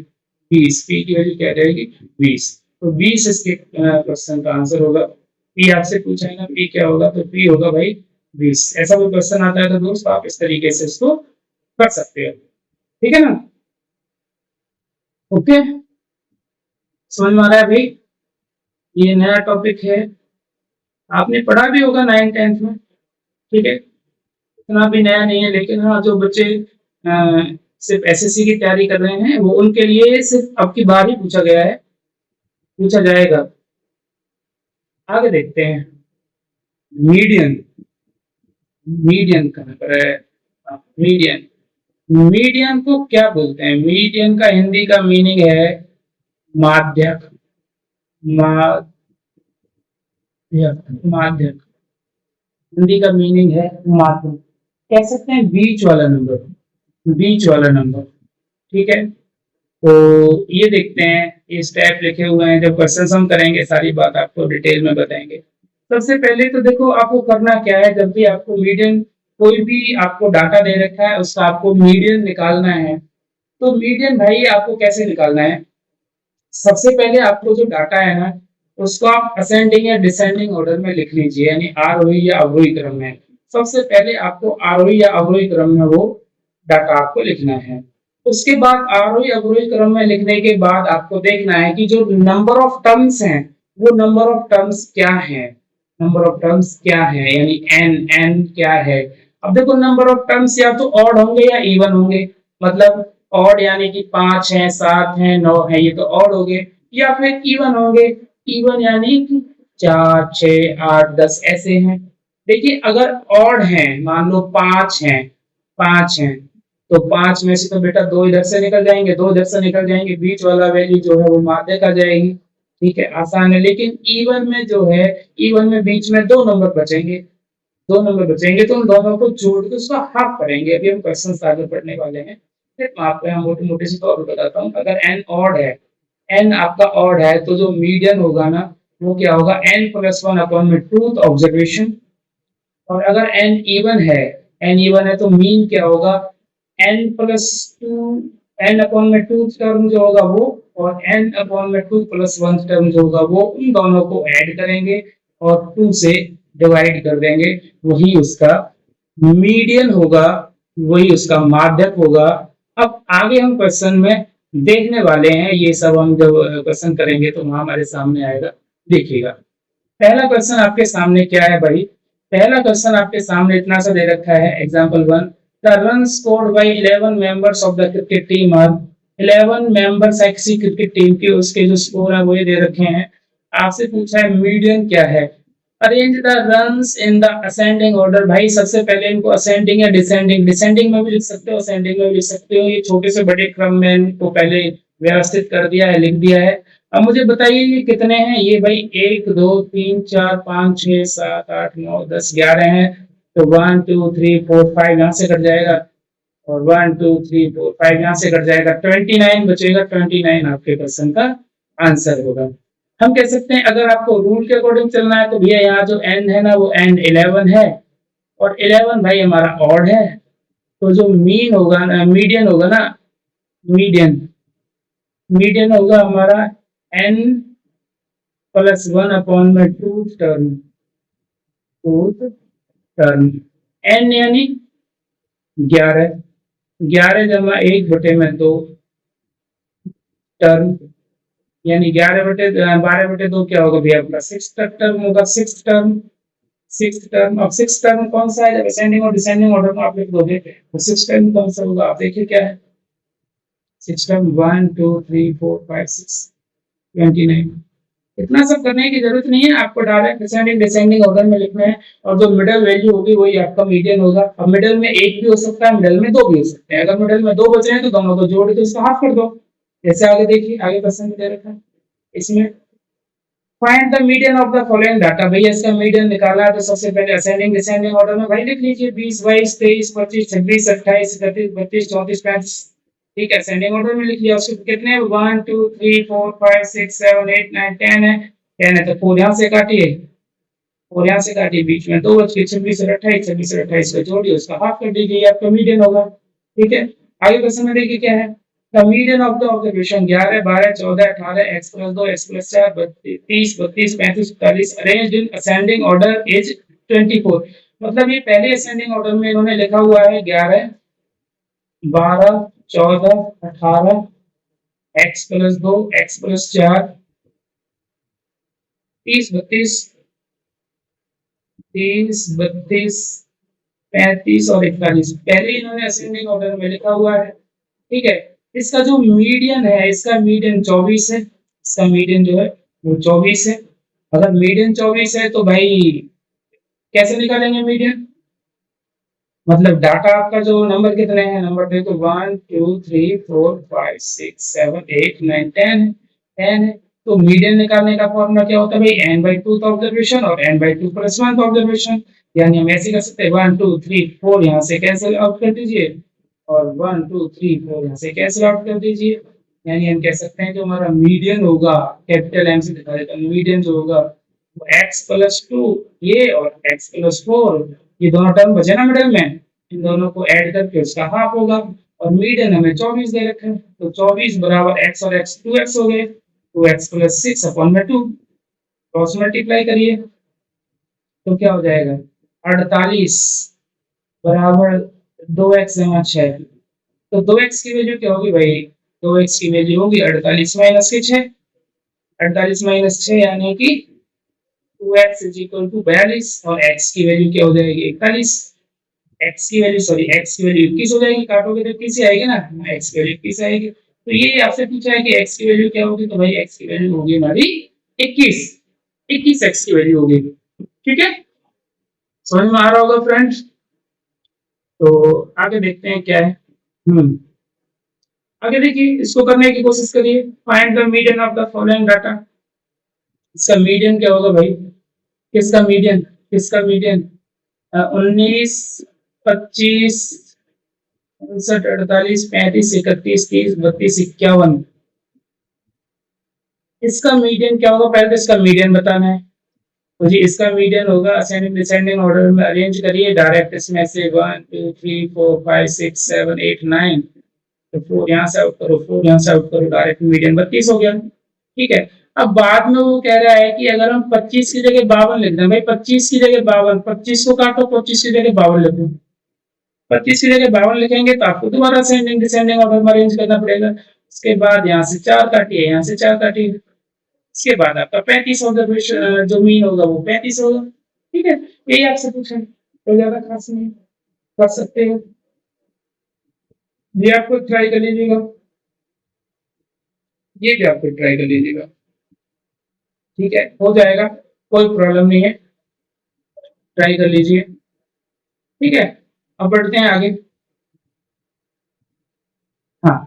20 पी की वैल्यू क्या आ जाएगी 20। तो 20 इसके क्वेश्चन का आंसर होगा। पी आपसे पूछा है ना पी क्या होगा, तो पी होगा भाई 20। ऐसा कोई क्वेश्चन आता है तो दोस्त आप इस तरीके से इसको कर सकते हो, ठीक है ना, ओके। समझ में आ रहा है भाई? ये नया टॉपिक है, आपने पढ़ा भी होगा 9th-10th में, ठीक है? इतना भी नया नहीं है, लेकिन हाँ, जो बच्चे सिर्फ एसएससी की तैयारी कर रहे हैं, वो उनके लिए सिर्फ अब की बार ही पूछा गया है, पूछा जाएगा। आगे देखते हैं, मीडियन। मीडियन कहाँ पर है? मीडियन। मीडियन को क्या बोलते हैं? मीडियन का हिंदी का मीनिंग है माध्यक। माध्यक, माध्यक हिंदी का मीनिंग है माध्यक। कह सकते हैं बीच वाला नंबर, बीच वाला नंबर, ठीक है? तो ये देखते हैं, ये स्टेप लिखे हुए हैं, जब क्वेश्चन हम करेंगे सारी बात आपको डिटेल में बताएंगे। सबसे पहले तो देखो, आपको करना क्या है, जब भी आपको मीडियन, कोई भी आपको डाटा दे रखा है, उसका आपको मीडियन निकालना है, तो मीडियन भाई आपको कैसे निकालना है? सबसे पहले आपको जो डाटा है ना, उसको आप असेंडिंग या डिसेंडिंग ऑर्डर में लिख लीजिए, यानी आरोही या अवरोही क्रम में। सबसे पहले आपको आरोही या अवरोही क्रम में वो डाटा आपको लिखना है। उसके बाद आरोही अवरोही क्रम में लिखने के बाद आपको देखना है कि जो नंबर ऑफ टर्म्स हैं, वो नंबर ऑफ टर्म्स क्या है, नंबर ऑफ टर्म्स क्या है, यानी एन, एन क्या है। अब देखो, नंबर ऑफ टर्म्स या तो ऑड होंगे या इवन होंगे, मतलब ऑड यानी कि 5 है, 7 है, 9 है, ये तो ऑड हो गए, या फिर इवन होंगे, इवन यानी कि 4, 6, 8, 10 ऐसे हैं। देखिए, अगर ऑड है, मान लो 5 है, 5 है, तो 5 में से तो बेटा 2 इधर से निकल जाएंगे, 2 इधर से निकल जाएंगे, बीच वाला वैल्यू जो है वो माध्यक आ जाएगी, ठीक है? आसान है। लेकिन इवन में जो है, इवन में बीच में 2 नंबर बचेंगे, 2 नंबर बचेंगे, तो उन दोनों को जोड़ के उसका हाफ करेंगे। अभी हम क्वेश्चन आगे पढ़ने वाले हैं, फिर मैं आपको यहाँ मोटे मोटे से तौर पर बताता हूँ। अगर एन ऑड है, एन आपका ऑड है, तो जो मीडियन होगा ना, वो क्या होगा? एन प्लस वन अपॉन में ट्रूथ ऑब्जर्वेशन। और अगर एन इवन है, एन इवन है, तो मीन क्या होगा? N plus two, n upon में टू टर्म जो होगा वो, और एन अपॉन में टू प्लस वन टर्म जो होगा वो, उन दोनों को ऐड करेंगे और टू से डिवाइड कर देंगे, वही उसका मीडियन होगा, वही उसका माध्यक होगा। अब आगे हम क्वेश्चन में देखने वाले हैं, ये सब हम जब क्वेश्चन करेंगे तो वहां हमारे सामने आएगा, देखिएगा। पहला क्वेश्चन आपके सामने क्या है भाई? पहला क्वेश्चन आपके सामने इतना सा दे रखा है, example 1, the run scored by 11 members of the cricket team are, 11 members है किसी क्रिकेट टीम के, उसके जो स्कोर है वो ये दे रखे हैं। आपसे पूछा है मीडियन क्या है। Arrange the runs in the ascending order. भाई सबसे पहले इनको असेंडिंग या डिसेंडिंग, डिसेंडिंग में भी लिख सकते हो, असेंडिंग में भी लिख सकते हो, ये छोटे से बड़े क्रम में इनको पहले व्यवस्थित कर दिया है, लिख दिया है। अब मुझे बताइए ये कितने हैं? ये भाई 1 2 3 4 5 6 7 8 9 10 11 हैं, तो 1 2 3 4 5 यहाँ से कट जाएगा, और 1 2 3 4 5 यहाँ से कट जाएगा, 29 बचेगा। 29 आपके क्वेश्चन का आंसर होगा। हम कह सकते हैं, अगर आपको रूल के अकॉर्डिंग चलना है, तो भैया यहाँ जो एन है ना, वो एन 11 है, और 11 भाई हमारा ऑड है, तो जो मीन होगा ना, मीडियन होगा ना, मीडियन, मीडियन होगा हमारा एन प्लस वन अपॉन में two term, two term, n यानी 11, 11 जमा 1/2 टर्म, यानी 12/2 क्या होगा भैया? आपका 6 टर्म होगा, 6 टर्म, 6 टर्म। अब 6 टर्म कौन सा है? जब असेंडिंग और डिसेंडिंग ऑर्डर में आप लिख दोगे, तो 6 टर्म कौन सा होगा? आप देखिए क्या है 6 टर्म, 1 2 3 4 5 6, 29। इतना सब करने की जरूरत नहीं है, आपको डायरेक्ट असेंडिंग डिसेंडिंग ऑर्डर में लिखना है, और जो मिडिल वैल्यू होगी वही आपका मीडियन होगा। अब मिडिल में एक भी हो सकता है, मिडिल में 2 भी हो सकते हैं। अगर मिडिल में 2 बच रहे हैं, तो दोनों को जोड़ के उसका हाफ कर दो। जैसे आगे देखिए, आगे क्वेश्चन दे रखा है इसमें, find the median of the following data. भैया इसका मीडियन निकालना है, तो सबसे पहले असेंडिंग डिसेंडिंग ऑर्डर में भाई लिख लीजिए 20 22 23 25 26 28 31 32 34 35, ठीक है? असेंडिंग ऑर्डर में लिख लिया। उसके कितने? 1 2 3 4 5 6 7 8 9 10 है, 10 है, तो 4 यहाँ से काटिए, 4 यहाँ से काटिए, बीच में 2 बच गए, 26 और 28, 26 और 28 को जोड़िए, उसका हाफ कर दीजिए, आपका मीडियन होगा, ठीक है? आगे क्वेश्चन में देखिए क्या है, the median of the observation 11 12 14 18 x + 2 x + 4 30 32 35 40 arranged in ascending order is 24। मतलब ये पहले असेंडिंग ऑर्डर में इन्होंने लिखा हुआ है 11 12 14 18 x + 2 x + 4 30 32 30 32 35 और 41 पहले इन्होंने असेंडिंग ऑर्डर में लिखा हुआ है। ठीक है, इसका जो मीडियन है, इसका मीडियन 24 है, इसका मीडियन जो है वो 24 है। अगर मीडियन 24 है तो भाई कैसे निकालेंगे मीडियन? मतलब डाटा आपका जो नंबर कितने हैं, नंबर देखो 1 2 3 4 5 6 7 8 9 10 है। तो मीडियन निकालने का फॉर्मूला क्या होता है भाई? n by 2 ऑब्जर्वेशन और n by 2 प्लस 1 ऑब्जर्वेशन। यानी हम ऐसे कर सकते हैं 1 2 3 4 यहाँ से कैंसिल आउट कर दीजिए और 1 2 3 4 यहाँ से कैंसिल आउट कर दीजिए। यानी हम कह सकते हैं जो हमारा मीडियन होगा, कैपिटल एम से दिखा देता हूँ, मीडियन जो होगा वो x प्लस 2 ये और x प्लस 4 ये दोनों टर्म बचे ना मिडिल में, इन दोनों को ऐड करके उसका हाफ होगा। और मीडियन हमें 24 दे रखे हैं, तो 24 बराबर x और x 2x हो गए, 2x प्लस 6 अपॉन में 2, क्रॉस मल्टीप्लाई करिए तो क्या हो जाएगा 48 बराबर 2x जमा 6। तो 2x की वैल्यू क्या होगी भाई? 2x की वैल्यू होगी 48 माइनस के 6, 48 माइनस 6 यानी कि 2x इज इक्वल टू 42 और x की वैल्यू क्या हो जाएगी 41। x की वैल्यू सॉरी x की वैल्यू 21 हो जाएगी, काटोगे तो 21 ही आएगी ना, x की वैल्यू 21 आएगी। तो ये आपसे पूछा है कि x की वैल्यू क्या होगी, तो भाई x की वैल्यू होगी हमारी 21, 21 x की वैल्यू होगी। ठीक है, समझ में आ रहा होगा फ्रेंड्स? तो आगे देखते हैं क्या है। आगे देखिए, इसको करने की कोशिश करिए। Find the median of the following data. इसका मीडियन क्या होगा भाई? किसका मीडियन? किसका मीडियन? 19 25 59 48 35 31 30 32 51। इसका मीडियन क्या होगा? पहले तो इसका मीडियन बताना है। तो जी इसका मीडियन होगा, असेंडिंग डिसेंडिंग ऑर्डर में अरेंज करिए डायरेक्ट, इसमें से 1 2 3 4 5 6 7 8 9, तो 4 यहाँ से आउट करो, 4 यहाँ से आउट करो, डायरेक्ट मीडियन 32 हो गया। ठीक है, अब बाद में वो कह रहा है कि अगर हम 25 की जगह 52 लिख दें, भाई 25 की जगह 52, 25 को काटो, 25 की जगह 52 लिखो। 25 की जगह 52 लिखेंगे तो आपको दोबारा असेंडिंग डिसेंडिंग ऑर्डर में अरेंज करना पड़ेगा। उसके बाद यहाँ से 4 काटिए, यहाँ से 4 काटिए, इसके बाद आपका 35 ऑब्जर्वेशन जो मीन होगा वो 35 होगा। ठीक है, यही आपसे पूछा है, तो ज्यादा खास नहीं, कर सकते हो, ये आपको ट्राई कर लीजिएगा, ये भी आपको ट्राई कर लीजिएगा। ठीक है, हो जाएगा, कोई प्रॉब्लम नहीं है, ट्राई कर लीजिए। ठीक है, अब बढ़ते हैं आगे। हाँ,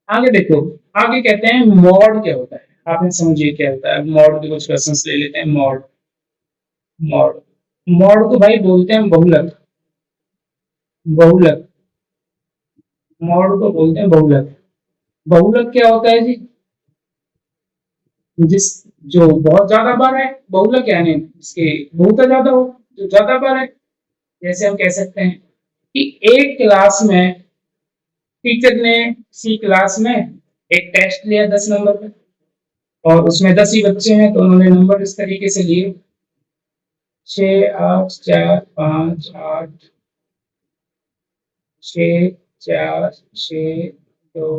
आगे देखो, आगे कहते हैं मॉड क्या होता है, आपने समझिए क्या होता है मॉड के कुछ क्वेश्चंस ले लेते हैं। मॉड मॉड मॉड को भाई बोलते हैं बहुलक, बहुलक मॉड को बोलते हैं बहुलक। बहुलक क्या होता है जी? जिस जो बहुत ज्यादा बार है, बहुलक यानी इसके बहुत ज्यादा हो, जो ज्यादा बार है। जैसे हम कह सकते हैं कि एक क्लास में टीचर ने सी क्लास में एक टेस्ट लिया 10 नंबर पे, और उसमें 10 ही बच्चे हैं, तो उन्होंने नंबर इस तरीके से लिए 6 8 4 5 8 6 4 6 2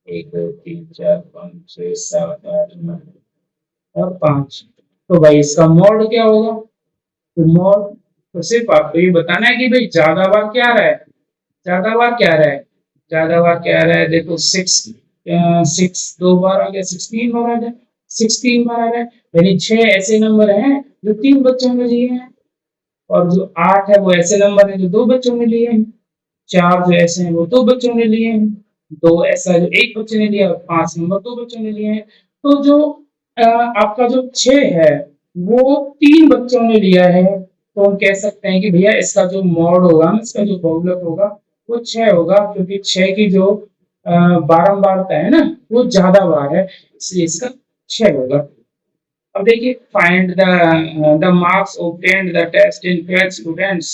1 2 3 4 5 6 7 8 9 और 5। तो भाई इसका मॉड क्या होगा? तो मॉड तो सिर्फ आपको ये बताना है कि भाई ज्यादा बार क्या आ रहा है, ज्यादा बार क्या आ रहा है, ज्यादा बार क्या आ रहा है। देखो 6 दो बार आ गया, 16 बार आ गया, 16 बार आ रहा है, यानी 6 ऐसे नंबर हैं जो 3 बच्चों ने लिए हैं, और जो 8 है वो ऐसे नंबर है जो 2 बच्चों ने लिए हैं, 4 जो ऐसे हैं वो 2 बच्चों ने लिए हैं, 2 ऐसा जो 1 बच्चे ने लिया, और 5 नंबर 2 बच्चों ने लिए हैं। तो जो आपका जो 6 है वो 3 बच्चों ने लिया है, तो हम कह सकते हैं कि भैया इसका जो मॉड होगा, इसका जो बहुलक होगा वो 6 होगा, क्योंकि 6 की जो बारंबारता है ना वो ज्यादा बार है, इसलिए इसका 6 होगा। अब देखिए, find the marks obtained the test in 12 students.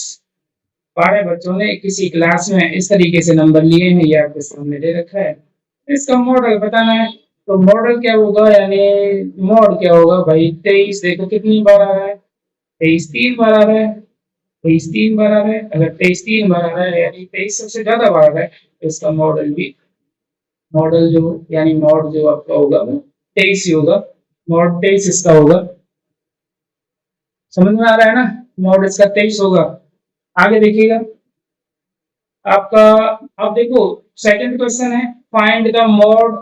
12 बच्चों ने किसी क्लास में इस तरीके से नंबर लिए हैं, ये आपके सामने दे रखा है। इसका मॉडल बताना है, तो मॉडल क्या होगा, यानी मॉड क्या होगा भाई 23। देखो कितनी बार आ रहा है, 23 3 बार आ रहा है, 23 3 बार आ रहा है। अगर 23 3 बार आ रहा है यानी 23 सबसे ज्यादा बार आ रहा है, तो इसका मॉडल भी, मॉडल जो यानी मॉड जो आपका होगा वो 23 ही होगा। मॉड 23 इसका होगा। समझ में आ रहा है ना? मॉड इसका 23 होगा। आगे देखिएगा आपका, अब देखो सेकंड क्वेश्चन है find the mod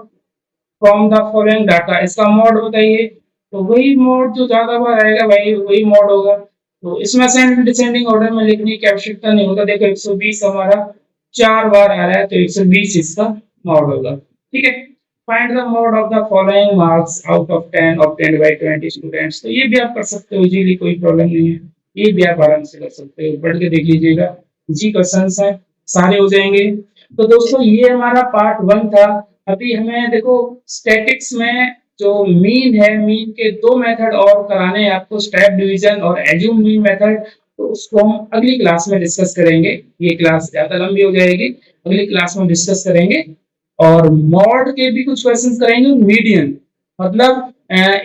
from the following data. इसका मॉड बताइए। तो वही मॉड जो ज्यादा बार आएगा वही वही मॉड होगा। तो इसमें असेंडिंग डिसेंडिंग ऑर्डर में लिखने की आवश्यकता नहीं होगा। देखो 120 हमारा 4 बार आ रहा है तो 120 इसका मॉड होगा। ठीक है। Find the mod of the following marks out of 10 obtained by 20 students. तो ये भी आप कर सकते हो इजीली, कोई प्रॉब्लम नहीं है। ये भी आप आराम से कर सकते हो, पढ़ के देख लीजिएगा। जी क्वेश्चंस हैं, सारे हो जाएंगे। तो दोस्तों ये हमारा पार्ट 1 था। अभी हमें देखो स्टैटिक्स में जो मीन है, मीन के दो मेथड और कराने हैं आपको, स्टेप डिवीजन और एज्यूम मीन मेथड। तो उसको हम अगली क्लास में डिस्कस करेंगे। ये क्लास ज्यादा लंबी हो जाएगी, अगली क्लास में डिस्कस करेंगे। और मॉड के भी कुछ क्वेश्चंस करेंगे। मीडियन मतलब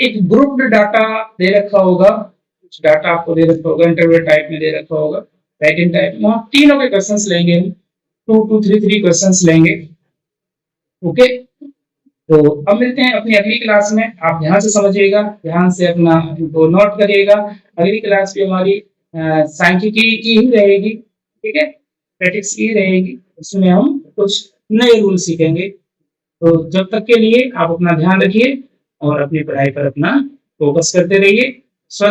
एक ग्रुप्ड डाटा दे रखा होगा, कुछ डाटा आपको दे रखा होगा, इंटरवल टाइप में दे रखा होगा, पैटर्न टाइप में, तीनों के क्वेश्चंस लेंगे, 2 to 3 क्वेश्चंस लेंगे। ओके, तो अब मिलते हैं अपनी अगली क्लास में। आप ध्यान से समझिएगा, ध्यान से अपना इनको नोट करिएगा। अगली क्लास भी हमारी सांख्यिकी की ही रहेगी। ठीक है, स्टैटिक्स की रहेगी। उसमें हम कुछ नए रूल सीखेंगे। तो जब तक के लिए आप अपना ध्यान रखिए और अपनी पढ़ाई पर अपना फोकस करते रहिए।